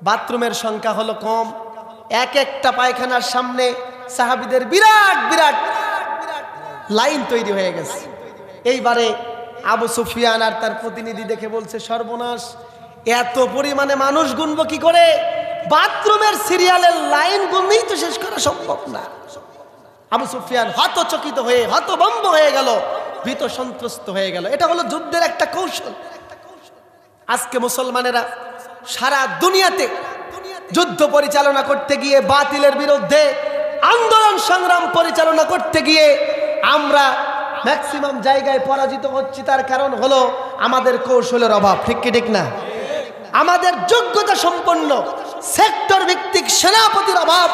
বাথরুমের সংখ্যা হলো কম, এক একটা পায়খানার সামনে সাহাবীদের বিরাট বিরাট লাইন তৈরি হয়ে গেছে। এইবারে আবু সুফিয়ান আর তার প্রতিনিধি দেখে বলছে, সর্বনাশ, এত পরিমাণে মানুষ গুনবো কি করে? বাথরুমের সিরিয়ালের লাইন গুনলেই তো শেষ করা সম্ভব না। আবু সুফিয়ান হতচকিত হয়ে হতভম্ব হয়ে গেল, ভীত সন্ত্রস্ত হয়ে গেল। এটা হলো যুদ্ধের একটা কৌশল। আজকে মুসলমানেরা সারা দুনিয়াতে যুদ্ধ পরিচালনা করতে গিয়ে, বাতিলের বিরুদ্ধে আন্দোলন সংগ্রাম পরিচালনা করতে গিয়ে আমরা ম্যাক্সিমাম জায়গায় পরাজিত হচ্ছি। তার কারণ হলো আমাদের কৌশলের অভাব। ঠিক কি ঠিক না? আমাদের যোগ্যতা সম্পন্ন সেক্টর ভিত্তিক সেনাপতির অভাব,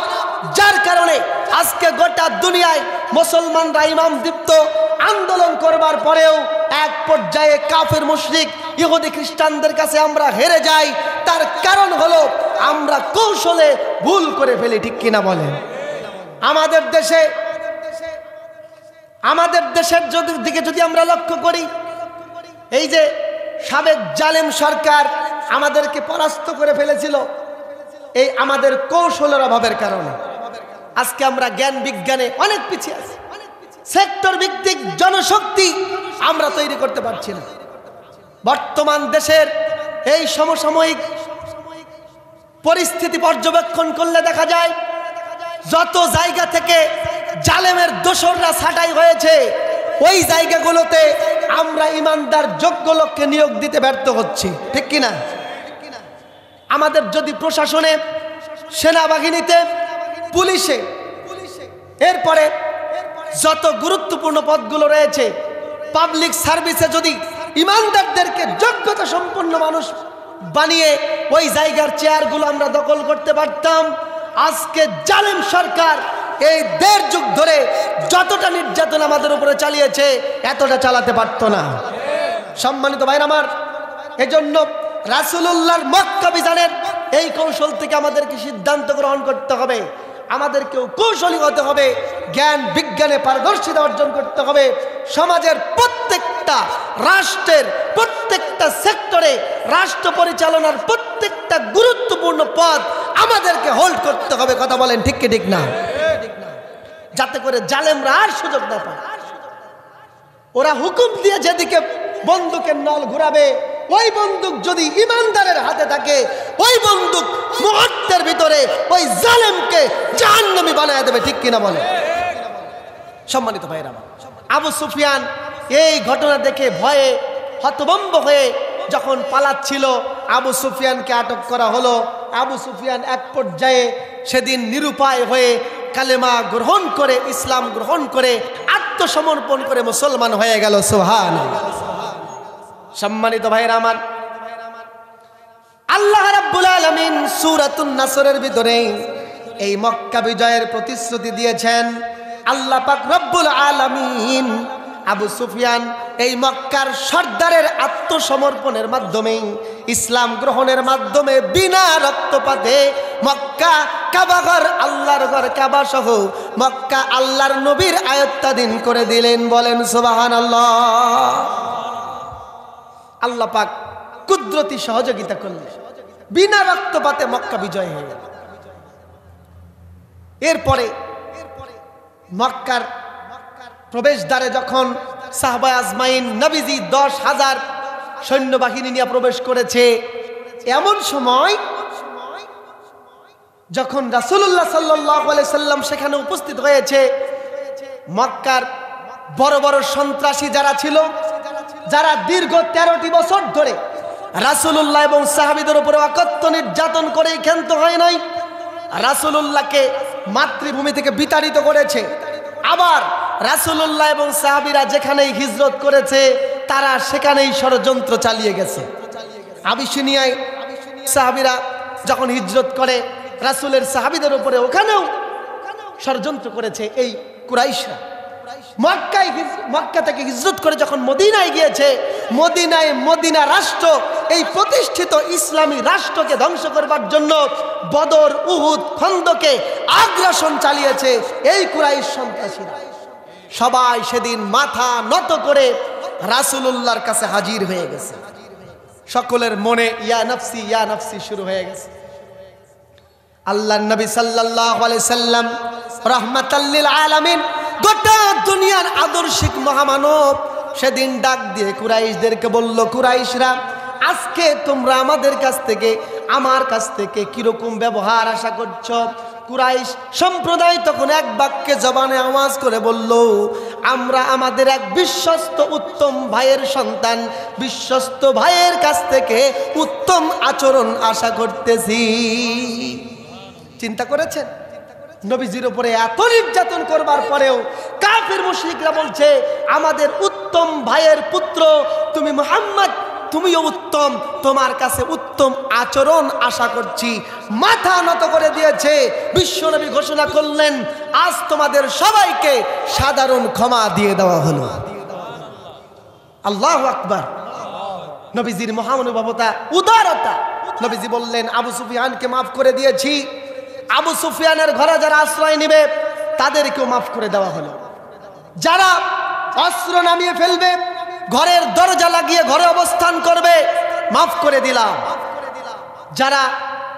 যার কারণে আজকে গোটা দুনিয়ায় মুসলমানরা ইমাম দীপ্ত আন্দোলন করবার পরেও এক পর্যায়ে কাফের মুশরিক ইহুদি খ্রিস্টানদের কাছে আমরা হেরে যাই। তার কারণ হলো আমরা কৌশলে ভুল করে ফেলি। ঠিক কিনা বলেন? আমাদের দেশের দিকে যদি আমরা লক্ষ্য করি, এই যে সাবেক জালেম সরকার আমাদেরকে পরাস্ত করে ফেলেছিল, এই আমাদের কৌশলের অভাবের কারণে আজকে আমরা জ্ঞান বিজ্ঞানে অনেক পিছিয়ে আছি। সেক্টর ভিত্তিক জনশক্তি আমরা তৈরি করতে পারছি না। বর্তমান দেশের এই সমসাময়িক পরিস্থিতি পর্যবেক্ষণ করলে দেখা যায়, যত জায়গা থেকে জালেমের দোসররা ছাঁটাই হয়েছে, ওই জায়গাগুলোতে আমরা ইমানদার যোগ্য লোককে নিয়োগ দিতে ব্যর্থ হচ্ছি। ঠিক কিনা? আমাদের যদি প্রশাসনে, সেনাবাহিনীতে, পুলিশে, এরপরে যত গুরুত্বপূর্ণ পদগুলো রয়েছে, পাবলিক সার্ভিসে যদি ইমানদারদেরকে যোগ্যতা সম্পন্ন মানুষ বানিয়ে ওই জায়গার চেয়ারগুলো আমরা দখল করতে পারতাম, আজকে জালেম সরকার এই 1.5 যুগ ধরে যতটা নির্যাতন আমাদের উপরে চালিয়েছে, এতটা চালাতে পারতো না। সম্মানিত ভাইরা আমার, এজন্য রাসূলুল্লাহর মক্কা বিজনের এই কৌশল থেকে আমাদেরকে সিদ্ধান্ত গ্রহণ করতে হবে। আমাদেরকেও কৌশলী হতে হবে, জ্ঞান বিজ্ঞানে পারদর্শিতা অর্জন করতে হবে। সমাজের প্রত্যেকটা রাষ্ট্রের প্রত্যেকটা সেক্টরে রাষ্ট্র পরিচালনার প্রত্যেকটা গুরুত্বপূর্ণ পদ আমাদেরকে হোল্ড করতে হবে। কথা বলেন ঠিক কি ঠিক না? যাতে করে জালেমরা আর সুযোগ না পায়। ওরা হুকুম দিয়ে যেদিকে বন্দুকের নল ঘুরাবে, ওই বন্দুক যদি ইমানদারের হাতে থাকে, ওই বন্দুক মুহূর্তের ভিতরে ওই জালেমকে জাহান্নামী বানায় দেবে। ঠিক কিনা বলে? সম্মানিত ভাইরা, আবু সুফিয়ান এই ঘটনা দেখে ভয়ে হতভম্ব হয়ে যখন পালাচ্ছিল, আবু সুফিয়ানকে আটক করা হলো। আবু সুফিয়ান এক পর্যায়ে সেদিন নিরুপায় হয়ে কালেমা গ্রহণ করে, ইসলাম গ্রহণ করে, আত্মসমর্পণ করে মুসলমান হয়ে গেল। সুবহানাল্লাহ। সম্মানিত ভাইরা আমার, আল্লাহ রাব্বুল আলামিন সূরাতুন নাসরের ভিতরে এই মক্কা বিজয়ের প্রতিশ্রুতি দিয়েছেন। আল্লাহ পাক রব্বুল আলামিন আবু সুফিয়ান এই মক্কার সর্দারের আত্মসমর্পণের মাধ্যমে, ইসলাম গ্রহণের মাধ্যমে বিনা রক্তপাতে মক্কা কাবাঘর, আল্লাহর ঘর কাবা সহ মক্কা আল্লাহর নবীর আয়ত্তাধীন করে দিলেন। বলেন সুবহানাল্লাহ। আল্লাহ পাক কুদরতি সহযোগিতা করলেন, বিনা রক্তপাতে মক্কা বিজয় হয়ে গেল। এরপরে মক্কার প্রবেশদ্বারে যখন সাহাবা আজমাইন নবীজি 10,000 সৈন্যবাহিনী নিয়ে প্রবেশ করেছে, এমন সময় যখন রাসূলুল্লাহ সাল্লাল্লাহু আলাইহি সাল্লাম সেখানে উপস্থিত হয়েছে, মক্কার বড় বড় সন্ত্রাসী যারা ছিল, যারা দীর্ঘ 13টি বছর ধরে রাসূলুল্লাহ এবং সাহাবীদের উপরে অকথ্য নির্যাতন করে ক্ষান্ত হয় নাই, রাসূলুল্লাহকে মাতৃভূমি থেকে বিতাড়িত করেছে। আবার রাসূলুল্লাহ এবং সাহাবীরা যেখানেই হিজরত করেছে, তারা সেখানেই ষড়যন্ত্র চালিয়ে গেছে। আবিসিনিয়ায় সাহাবীরা যখন হিজরত করে, রাসূলের সাহাবীদের উপরে ওখানেও ষড়যন্ত্র করেছে এই কুরাইশরা। মক্কা থেকে হিজরত করে যখন মদিনায় গিয়েছে, মদিনা রাষ্ট্র, এই প্রতিষ্ঠিত ইসলামী রাষ্ট্রকে ধ্বংস করবার জন্য বদর, উহুদ, খন্দকে আগ্রাসন চালিয়েছে এই কুরাইশ সন্ত্রাসীরা। সবাই সেদিন মাথা নত করে রাসূলুল্লাহর কাছে হাজির হয়ে গেছে। সকলের মনে ইয়া নফসি শুরু হয়ে গেছে। আল্লাহর নবী সাল্লাল্লাহু আলাইহি সাল্লাম রাহমাতাল লিল আলামিন, গোটা দুনিয়ার আদর্শিক মহামানব, সেদিন ডাক দিয়ে কুরাইশদেরকে বলল, কুরাইশরা, আজকে তোমরা আমাদের কাছ থেকে, আমার কাছ থেকে কিরকম ব্যবহার আশা করছো? কুরাইশ সম্প্রদায় তখন এক বাক্যে জবানে আওয়াজ করে বলল, আমরা আমাদের এক বিশ্বস্ত উত্তম ভাইয়ের সন্তান, বিশ্বস্ত ভাইয়ের কাছ থেকে উত্তম আচরণ আশা করতেছি। চিন্তা করেছেন? নবীজির উপরে এত নির্যাতন করবার পরেও কাফির মুশরিকরা বলছে, আমাদের উত্তম ভাইয়ের পুত্র তুমি মুহাম্মদ, তুমিও উত্তম, তোমার কাছে উত্তম আচরণ আশা করছি। মাথা নত করে দিয়েছে। বিশ্বনবী ঘোষণা করলেন, আজ তোমাদের সবাইকে সাধারণ ক্ষমা দিয়ে দেওয়া হলো। আল্লাহু আকবার। নবীজির মহানুভবতা, উদারতা। নবীজি বললেন, আবু সুফিয়ানকে মাফ করে দিয়েছি। আবু সুফিয়ানের ঘরে যারা আশ্রয় নেবে তাদেরকেও মাফ করে দেওয়া হলো। যারা অস্ত্র নামিয়ে ফেলবে, ঘরের দরজা লাগিয়ে ঘরে অবস্থান করবে, মাফ করে দিলাম। যারা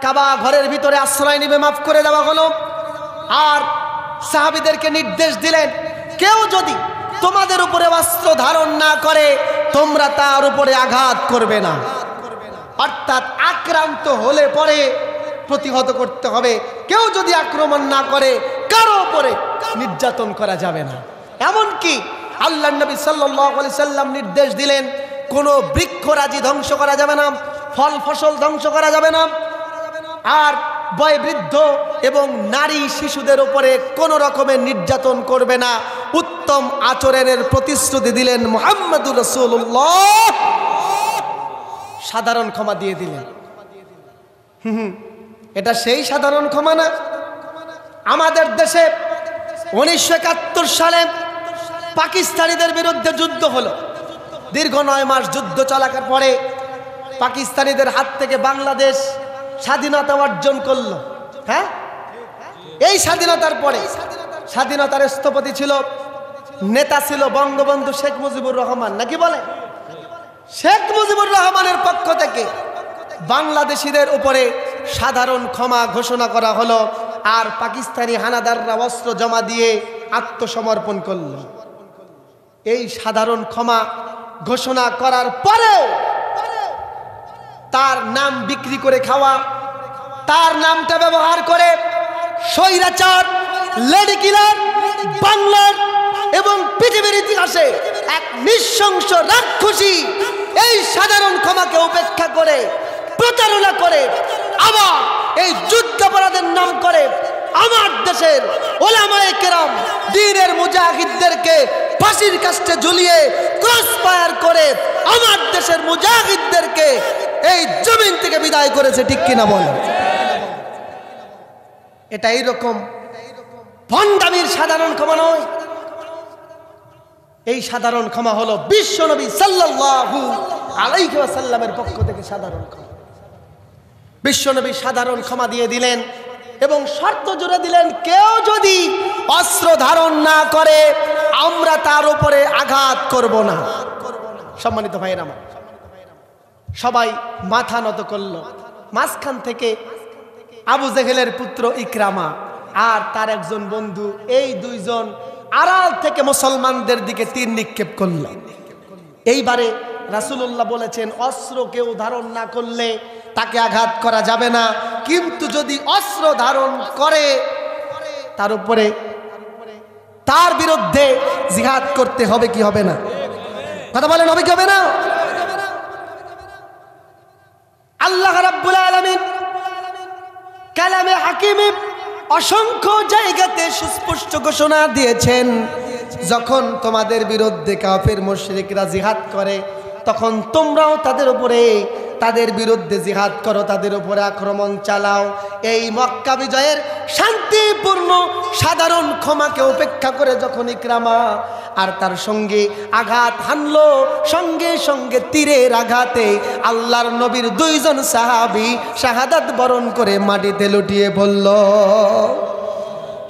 কাবা ঘরের ভিতরে আশ্রয় নেবে, মাফ করে দেওয়া হলো। আর সাহাবীদেরকে নির্দেশ দিলেন, কেউ যদি তোমাদের উপরে অস্ত্র ধারণ না করে তোমরা তার উপরে আঘাত করবে না। অর্থাৎ আক্রান্ত হলে পরে প্রতিহত করতে হবে। কেউ যদি আক্রমণ না করে কারো উপরে নির্যাতন করা যাবে না। এমনকি আল্লাহর নবী সাল্লাল্লাহু আলাইহি সাল্লাম নির্দেশ দিলেন, কোনো বৃক্ষরাজি ধ্বংস করা যাবে না, ফল ফসল ধ্বংস করা যাবে না, আর বয়োবৃদ্ধ এবং নারী শিশুদের উপরে কোনো রকমের নির্যাতন করবে না। উত্তম আচরণের প্রতিশ্রুতি দিলেন মুহাম্মদুর রাসূলুল্লাহ। সাধারণ ক্ষমা দিয়ে দিলেন। এটা সেই সাধারণ ক্ষমা না? আমাদের দেশে 1971 সালে পাকিস্তানিদের বিরুদ্ধে যুদ্ধ হলো। দীর্ঘ 9 মাস যুদ্ধ চলাকার পরে পাকিস্তানিদের হাত থেকে বাংলাদেশ স্বাধীনতা অর্জন করলো। হ্যাঁ, এই স্বাধীনতার পরে স্বাধীনতার স্থপতি ছিল, নেতা ছিল বঙ্গবন্ধু শেখ মুজিবুর রহমান, নাকি বলে? শেখ মুজিবুর রহমানের পক্ষ থেকে বাংলাদেশিদের উপরে সাধারণ ক্ষমা ঘোষণা করা হলো। আর পাকিস্তানি হানাদাররা অস্ত্র জমা দিয়ে আত্মসমর্পণ করল। এই সাধারণ ক্ষমা ঘোষণা করার পরেও তার নাম বিক্রি করে খাওয়া, তার নামটা ব্যবহার করে স্বৈরাচার, লেডি কিলার, বাংলার এবং পৃথিবীর ইতিহাসে এক নৃশংস রাক্ষসী এই সাধারণ ক্ষমাকে উপেক্ষা করে প্রতারণা করে আবার এই যুদ্ধাপরাধের নাম করে আমার দেশের ওলামায়ে কেরাম, দ্বীনের মুজাহিদদেরকে ফাঁসির কাস্টে ঝুলিয়ে ক্রস ফায়ার করে আমার দেশের মুজাহিদদেরকে এই জমিন থেকে বিদায় করেছে। ঠিক কিনা বলেন? এটা এইরকম ভণ্ডামির সাধারণ ক্ষমা নয়। এই সাধারণ ক্ষমা হলো বিশ্বনবী সাল্লাল্লাহু আলাইহি ওয়াসাল্লামের পক্ষ থেকে সাধারণ ক্ষমা। বিশ্বনবী সাধারণ ক্ষমা দিয়ে দিলেন এবং শর্ত জুড়ে দিলেন, কেউ যদি অস্ত্র ধারণ না করে আমরা তার উপরে আঘাত করব না। সম্মানিত ভাইয়েরা আমার, সবাই মাথা নত করল। মাঝখান থেকে আবু জেহেলের পুত্র ইকরামা আর তার একজন বন্ধু, এই দুইজন আড়াল থেকে মুসলমানদের দিকে তীর নিক্ষেপ করল। এইবারে রাসূলুল্লাহ বলেছেন, অস্ত্র কেউ ধারণ না করলে তাকে আঘাত করা যাবে না, কিন্তু যদি অস্ত্র ধারণ করে তার উপরে, তার বিরুদ্ধে জিহাদ করতে হবে। কি হবে না? কথা বলেন, হবে কি হবে না? আল্লাহ রাব্বুল আলামিন কালামে হাকিমে অসংখ্য জায়গাতে সুস্পষ্ট ঘোষণা দিয়েছেন, যখন তোমাদের বিরুদ্ধে কাফের মুশরিকরা জিহাদ করে তখন তোমরাও তাদের উপরে, তাদের বিরুদ্ধে জিহাদ করো, তাদের উপরে আক্রমণ চালাও। এই মক্কা বিজয়ের শান্তিপূর্ণ সাধারণ ক্ষমাকে উপেক্ষা করে যখন ইকরামা আর তার সঙ্গে আঘাত হানলো, সঙ্গে সঙ্গে তীরের আঘাতে আল্লাহর নবীর দুইজন সাহাবী শাহাদাত বরণ করে মাটিতে লুটিয়ে পড়ল।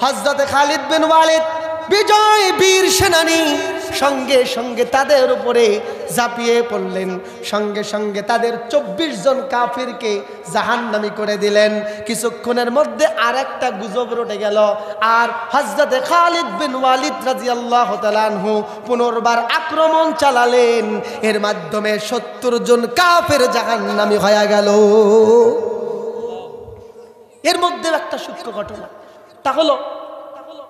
হযরত খালিদ বিন ওয়ালিদ বিজয় বীর সেনানী সঙ্গে সঙ্গে তাদের উপরে ঝাঁপিয়ে পড়লেন, সঙ্গে সঙ্গে তাদের 24 জন কাফিরকে জাহান্নামী করে দিলেন। কিছুক্ষণের মধ্যে আর একটা গুজব রটে গেল, আর হযরতে খালিদ বিন ওয়ালিদ রাদিয়াল্লাহু তাআলা আনহু পুনর্বার আক্রমণ চালালেন। এর মাধ্যমে 70 জন কাফের জাহান্নামী হয়ে গেল। এর মধ্যে একটা সূক্ষ্ম ঘটনা, তা হলো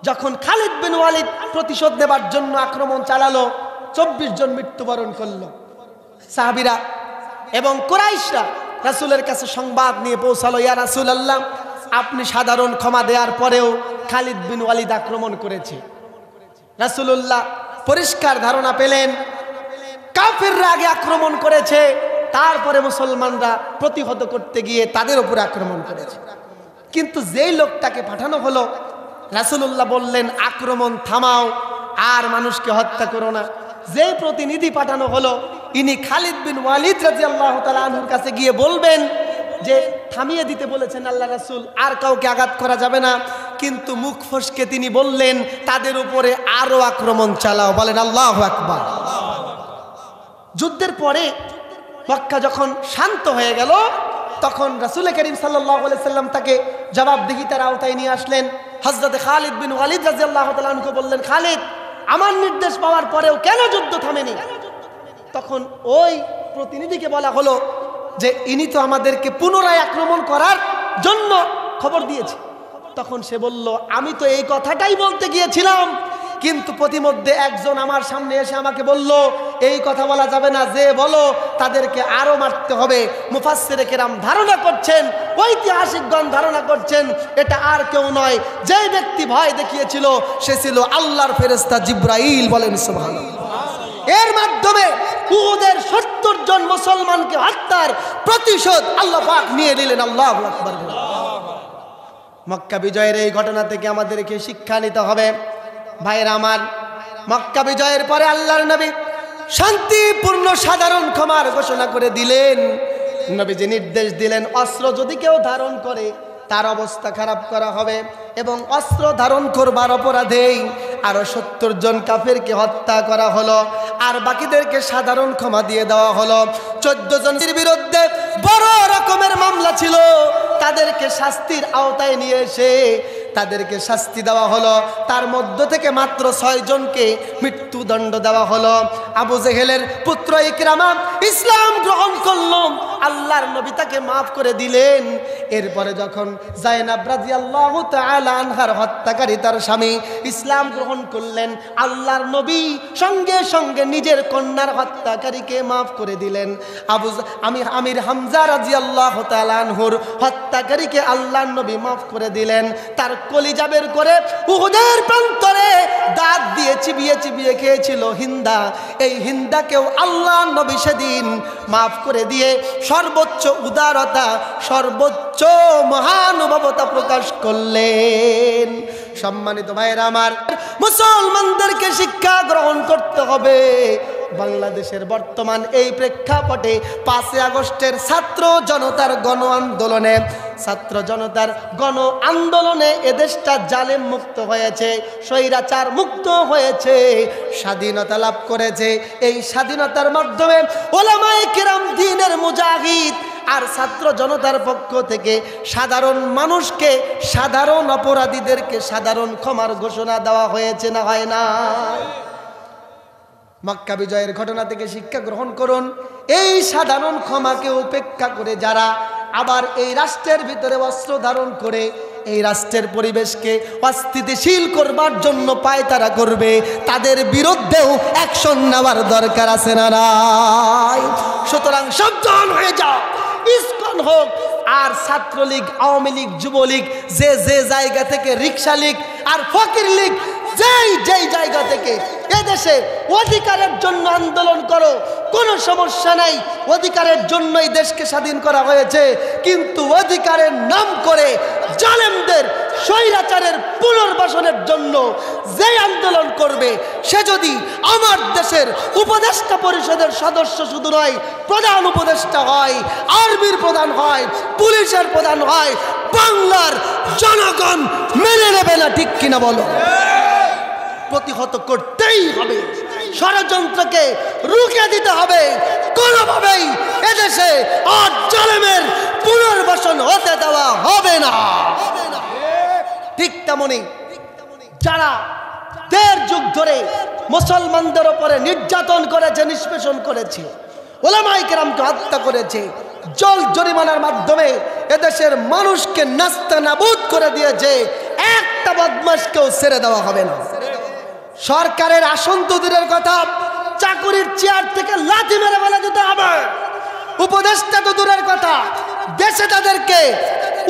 যখন খালিদ বিন ওয়ালিদ প্রতিশোধ নেবার জন্য আক্রমণ চালালো, 24 জন মৃত্যুবরণ করলো। সাহাবীরা এবং কুরাইশরা রাসূলের কাছে সংবাদ নিয়ে পৌঁছালো, ইয়া রাসূলুল্লাহ, আপনি সাধারণ ক্ষমা দেওয়ার পরেও খালিদ বিন ওয়ালিদ আক্রমণ করেছে। রাসূলুল্লাহ পরিষ্কার ধারণা পেলেন কাফিররা আগে আক্রমণ করেছে, তারপরে মুসলমানরা প্রতিহত করতে গিয়ে তাদের উপর আক্রমণ করেছে। কিন্তু যেই লোকটাকে পাঠানো হলো, রাসূলুল্লাহ বললেন আক্রমণ থামাও, আর মানুষকে হত্যা করো না। যেই প্রতিনিধি পাঠানো হলো, ইনি খালিদ বিন ওয়ালিদ রাদিয়াল্লাহু তাআলা আনহুর কাছে গিয়ে বলবেন যে থামিয়ে দিতে বলেছেন আল্লাহ রাসূল, আর কাউকে আঘাত করা যাবে না। কিন্তু মুখ ফসকে তিনি বললেন তাদের উপরে আরো আক্রমণ চালাও। বলেন আল্লাহু আকবার। যুদ্ধের পরে মক্কা যখন শান্ত হয়ে গেল, তখন রাসূল করিম সাল্লাল্লাহু আলাইহি সাল্লাম তাকে জবাবদিহিতার আওতায় নিয়ে আসলেন। হযরত খালিদ বিন ওয়ালিদ রাদিয়াল্লাহু তাআলা আনহু বললেন, খালিদ, আমার নির্দেশ পাওয়ার পরেও কেন যুদ্ধ থামেনি? তখন ওই প্রতিনিধিকে বলা হলো যে ইনি তো আমাদেরকে পুনরায় আক্রমণ করার জন্য খবর দিয়েছে। তখন সে বলল, আমি তো এই কথাটাই বলতে গিয়েছিলাম, কিন্তু প্রতিমধ্যে একজন আমার সামনে এসে আমাকে বলল এই কথা বলা যাবে না, যে বলো তাদেরকে আরো মারতে হবে। মুফাসসিরে কেরাম ধারণা করছেন, ঐতিহাসিকগণ ধারণা করছেন, এটা আর কেউ নয়, যে ব্যক্তি ভয় দেখিয়েছিল সে ছিল আল্লাহর ফেরেশতা জিবরাইল। বলেন সুবহানাল্লাহ। এর মাধ্যমে উহুদের 70 জন মুসলমানকে হত্যার প্রতিশোধ আল্লাহ পাক নিয়ে নিলেন। আল্লাহু আকবার। মক্কা বিজয়ের এই ঘটনা থেকে আমাদেরকে শিক্ষা নিতে হবে। ভাইরা আমার, মক্কা বিজয়ের পরে আল্লাহর নবী শান্তিপূর্ণ সাধারণ ক্ষমার ঘোষণা করে দিলেন। নবীজি নির্দেশ দিলেন, অস্ত্র যদি কেউ ধারণ করে তার অবস্থা খারাপ করা হবে, এবং অস্ত্র ধারণ করবার অপরাধেই আরো 70 জন কাফেরকে হত্যা করা হলো, আর বাকিদেরকে সাধারণ ক্ষমা দিয়ে দেওয়া হলো। 14 জনের বিরুদ্ধে বড় রকমের মামলা ছিল, তাদেরকে শাস্তির আওতায় নিয়ে এসে তাদেরকে শাস্তি দেওয়া হলো। তার মধ্য থেকে মাত্র 6 জনকে মৃত্যুদণ্ড দেওয়া হলো। আবু জেহেলের পুত্র ইকরামা ইসলাম গ্রহণ করল, আল্লাহর নবী তাকে মাফ করে দিলেন। এরপরে যখন যায়েনাব রাদিয়াল্লাহু তাআলা আনহার হত্যাকারী তার স্বামী ইসলাম গ্রহণ করলেন, আল্লাহর নবী সঙ্গে সঙ্গে নিজের কন্যার হত্যাকারীকে মাফ করে দিলেন। আমির হামজা রাদিয়াল্লাহু তাআলা আনহুর হত্যাকারীকে আল্লাহর নবী মাফ করে দিলেন। তার কলিজা বের করে উহুদের প্রান্তরে দাঁত দিয়ে চিবিয়ে চিবিয়ে খেয়েছিল হিন্দা, এই হিন্দাকেও আল্লাহর নবী সেদিন মাফ করে দিয়ে সর্বোচ্চ উদারতা, সর্বোচ্চ মহানুভবতা প্রকাশ করলেন। সম্মানিত ভাইরা আমার, মুসলমানদেরকে শিক্ষা গ্রহণ করতে হবে। বাংলাদেশের বর্তমান এই প্রেক্ষাপটে 5 আগস্টের ছাত্র জনতার গণ আন্দোলনে এদেশটা জালেম মুক্ত হয়েছে, স্বৈরাচার মুক্ত হয়েছে, স্বাধীনতা লাভ করেছে। এই স্বাধীনতার মাধ্যমে ওলামায়ে কেরাম, দ্বীনের মুজাহিদ আর ছাত্র জনতার পক্ষ থেকে সাধারণ মানুষকে, সাধারণ অপরাধীদেরকে সাধারণ ক্ষমার ঘোষণা দেওয়া হয়েছে না হয় না? মক্কা বিজয়ের ঘটনা থেকে শিক্ষা গ্রহণ করুন। এই সাধারণ ক্ষমাকে উপেক্ষা করে যারা আবার এই রাষ্ট্রের ভিতরে অস্ত্র ধারণ করে এই রাষ্ট্রের পরিবেশকে অস্থিতিশীল করবার জন্য পায়তারা করবে, তাদের বিরুদ্ধেও অ্যাকশন নেওয়ার দরকার আছে না নাই? সুতরাং সাবধান হয়ে যাও। ইসকন হোক আর ছাত্রলীগ, আওয়ামী লীগ, যুবলীগ, যে যে জায়গা থেকে, রিক্সা লীগ আর ফকির লীগ, যেই জায়গা থেকে এদেশে অধিকারের জন্য আন্দোলন করো, কোনো সমস্যা নাই। অধিকারের জন্যই দেশকে স্বাধীন করা হয়েছে, কিন্তু অধিকারের নাম করে জালেমদের, স্বৈরাচারের পুনর্বাসনের জন্য যে আন্দোলন করবে, সে যদি আমার দেশের উপদেষ্টা পরিষদের সদস্য শুধু নয়, প্রধান উপদেষ্টা হয়, আর্মির প্রধান হয়, পুলিশের প্রধান হয়, বাংলার জনগণ মেনে নেবে না। ঠিক কিনা বলো? প্রতিহত করতেই হবে। ষড়যন্ত্রকে রুখে দিতে হবে। কোনোভাবেই এদেশে আর জালেমের পুনর্বাসন হতে দেওয়া হবে না। ঠিক তেমনি যারা ১.৫ যুগ ধরে মুসলমানদের উপরে নির্যাতন করেছে, নিষ্পেষণ করেছে, ওলামায়ে কেরামকে হত্যা করেছে, জল জরিমানার মাধ্যমে এদেশের মানুষকে নাস্তানাবুদ করে দিয়েছে, একটা বদমাশকেও ছেড়ে দেওয়া হবে না। সরকারের আসন তো দূরের কথা, চাকুরির চেয়ার থেকে লাথি মেরে ফেলে দিতে হবে। উপদেষ্টা তো দূরের কথা, দেশে তাদেরকে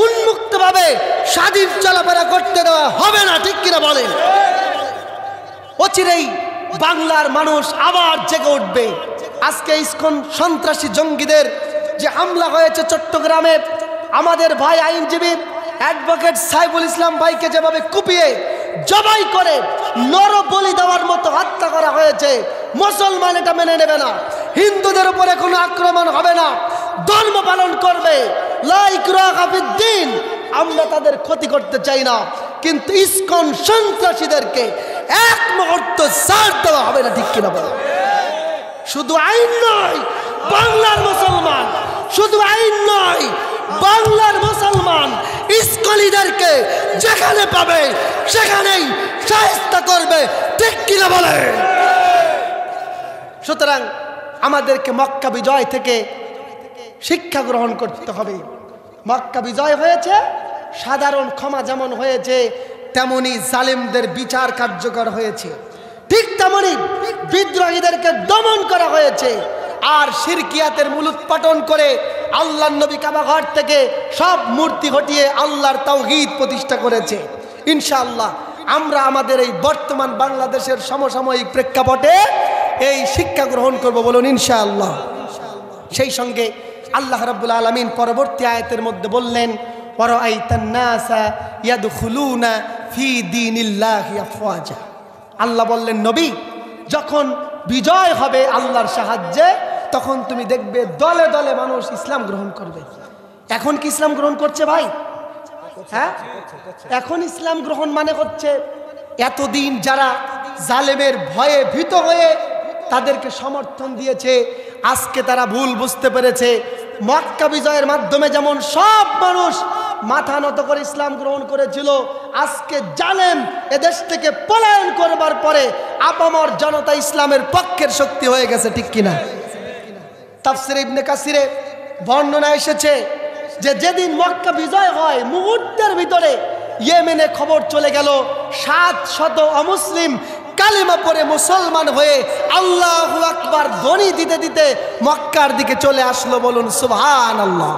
উন্মুক্তভাবে স্বাধীন চলাফেরা করতে দেওয়া হবে না। ঠিক কিনা বলেন? অচিরেই বাংলার মানুষ আবার জেগে উঠবে। আজকে ইসকন সন্ত্রাসী জঙ্গিদের যে হামলা হয়েছে চট্টগ্রামে, আমাদের ভাই আইনজীবী অ্যাডভোকেট সাইফুল ইসলাম ভাইকে যেভাবে কুপিয়ে জবাই করে নরবলি দেওয়ার মতো হত্যা করা হয়েছে, মুসলমান এটা মেনে নেবে না। হিন্দুদের উপরে কোনো আক্রমণ হবে না, ধর্ম পালন করবে, লা ইকরাহা ফিদ্দীন। আমরা তাদের ক্ষতি করতে চাই না, কিন্তু ইসকন সন্ত্রাসীদেরকে এক মুহূর্ত ছাড় দেওয়া হবে না। ঠিক কিনা বলো? শুধু আইন নয়, বাংলার মুসলমান, শুধু আইন নয়, বাংলার মুসলমান ইসকলিদেরকে যেখানে পাবে সেখানেই শায়েস্তা করবে। ঠিক কিনা বলে? সুতরাং আমাদেরকে মক্কা বিজয় থেকে শিক্ষা গ্রহণ করতে হবে। মক্কা বিজয় হয়েছে, সাধারণ ক্ষমা যেমন হয়েছে, তেমনি জালেমদের বিচার কার্যকর হয়েছে। ঠিক তেমনি বিদ্রোহীদেরকে দমন করা হয়েছে। আর শিরকিয়াতের মূলোৎপাটন করে আল্লাহর নবী কাবাঘর থেকে সব মূর্তি হটিয়ে আল্লাহর তাওহীদ প্রতিষ্ঠা করেছে। ইনশাআল্লাহ আমরা আমাদের এই বর্তমান বাংলাদেশের সমসাময়িক প্রেক্ষাপটে এই শিক্ষা গ্রহণ করব, বলুন ইনশাআল্লাহ। সেই সঙ্গে আল্লাহ রাব্বুল আলামিন পরবর্তী আয়াতের মধ্যে বললেন, ওয়ারাআইতান নাসা ইয়াদখুলুনা ফি দীনিল্লাহি আফওয়াজা। আল্লাহ বললেন, নবী, যখন বিজয় হবে আল্লাহর সাহায্যে, তখন তুমি দেখবে দলে দলে মানুষ ইসলাম গ্রহণ করবে। এখন কি ইসলাম গ্রহণ করছে ভাই? হ্যাঁ, এখন ইসলাম গ্রহণ মানে হচ্ছে এতদিন যারা জালেমের ভয়ে ভীত হয়ে তাদেরকে সমর্থন দিয়েছে, আজকে তারা ভুল বুঝতে পেরেছে। মক্কা বিজয়ের মাধ্যমে যেমন সব মানুষ মাথা নত করে ইসলাম গ্রহণ করেছিল, আজকে জালেম এদেশ থেকে পলায়ন করবার পরে আপামর জনতা ইসলামের পক্ষের শক্তি হয়ে গেছে। ঠিক কিনা? তাফসীর ইবনে কাসিরে বর্ণনা এসেছে যে যেদিন মক্কা বিজয় হয়, মুহূর্তের ভিতরে ইয়েমেনে খবর চলে গেল 700 অমুসলিম কালিমা পড়ে মুসলমান হয়ে আল্লাহু আকবার ধ্বনি দিতে দিতে মক্কার দিকে চলে আসলো। বলুন সুবহানাল্লাহ।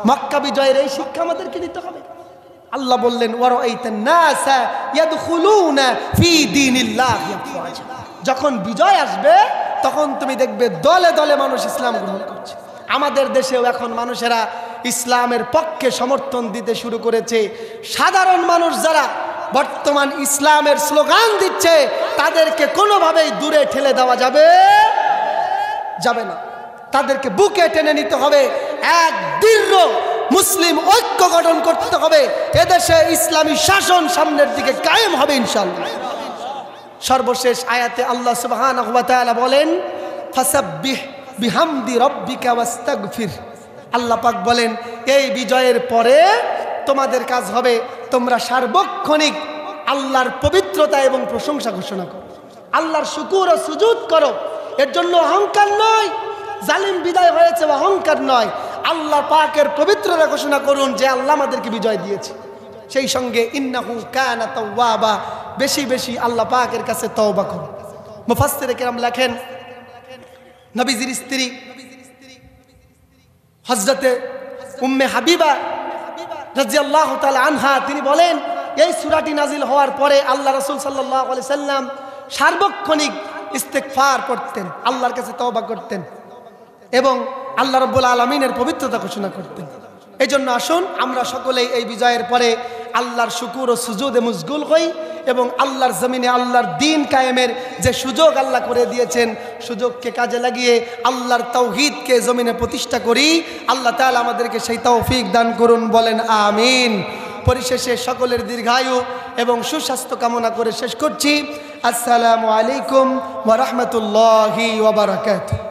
মক্কা বিজয়ের এই শিক্ষা আমাদেরকে দিতে হবে। আল্লাহ বললেন, ওয়ারাআইতান নাসা ইয়াদখুলুনা ফি দীনিল্লাহি আফওয়াজা। যখন বিজয় আসবে তখন তুমি দেখবে দলে দলে মানুষ ইসলাম গ্রহণ করছে। আমাদের দেশেও এখন মানুষেরা ইসলামের পক্ষে সমর্থন দিতে শুরু করেছে। সাধারণ মানুষ যারা বর্তমান ইসলামের স্লোগান দিচ্ছে, তাদেরকে কোনোভাবেই দূরে ঠেলে দেওয়া যাবে না। তাদেরকে বুকে টেনে নিতে হবে, এক দৃঢ় মুসলিম ঐক্য গঠন করতে হবে। এদেশে ইসলামী শাসন সামনের দিকে কায়েম হবে ইনশাআল্লাহ। সর্বশেষ আয়াতে আল্লাহ সুবহানাহু ওয়া তাআলা বলেন, ফাসাব্বিহ বিহামদি রাব্বিকা ওয়াস্তাগফির। আল্লাহ পাক বলেন, এই বিজয়ের পরে তোমাদের কাজ হবে তোমরা সার্বক্ষণিক আল্লাহর পবিত্রতা এবং প্রশংসা ঘোষণা করো, আল্লাহর শুকর ও সুজুদ করো। এর জন্য অহংকার নয়, জালিম বিদায় হয়েছে অহংকার নয়, আল্লাহ পাকের পবিত্রতা ঘোষণা করুন যে আল্লাহ আমাদেরকে বিজয় দিয়েছে। সেই সঙ্গে ইন্নাহু কানা তাওয়াবা, বেশি বেশি আল্লাহ পাকের কাছে তওবা করুন। মুফাসসিরে কেরাম লেখেন, নবীজির স্ত্রী হযরতে উম্মে হাবিবা রাদিয়াল্লাহু তাআলা আনহা তিনি বলেন, এই সূরাটি নাজিল হওয়ার পরে আল্লাহ রাসূল সাল্লাল্লাহু আলাইহি সাল্লাম সার্বক্ষণিক ইস্তেগফার করতেন, আল্লাহর কাছে তওবা করতেন এবং আল্লাহ রাব্বুল আলামিনের পবিত্রতা ঘোষণা করতেন। এই জন্য আসুন আমরা সকলেই এই বিজয়ের পরে আল্লাহর শুকর ও সুজুদে মশগুল হই এবং আল্লাহর জমিনে আল্লাহর দ্বীন কায়েমের যে সুযোগ আল্লাহ করে দিয়েছেন, সুযোগকে কাজে লাগিয়ে আল্লাহর তাওহীদকে জমিনে প্রতিষ্ঠা করি। আল্লাহ তাআলা আমাদেরকে সেই তৌফিক দান করুন, বলেন আমিন। পরিশেষে সকলের দীর্ঘায়ু এবং সুস্বাস্থ্য কামনা করে শেষ করছি। আসসালামু আলাইকুম ওয়া রাহমাতুল্লাহি ওয়া বারাকাতুহু।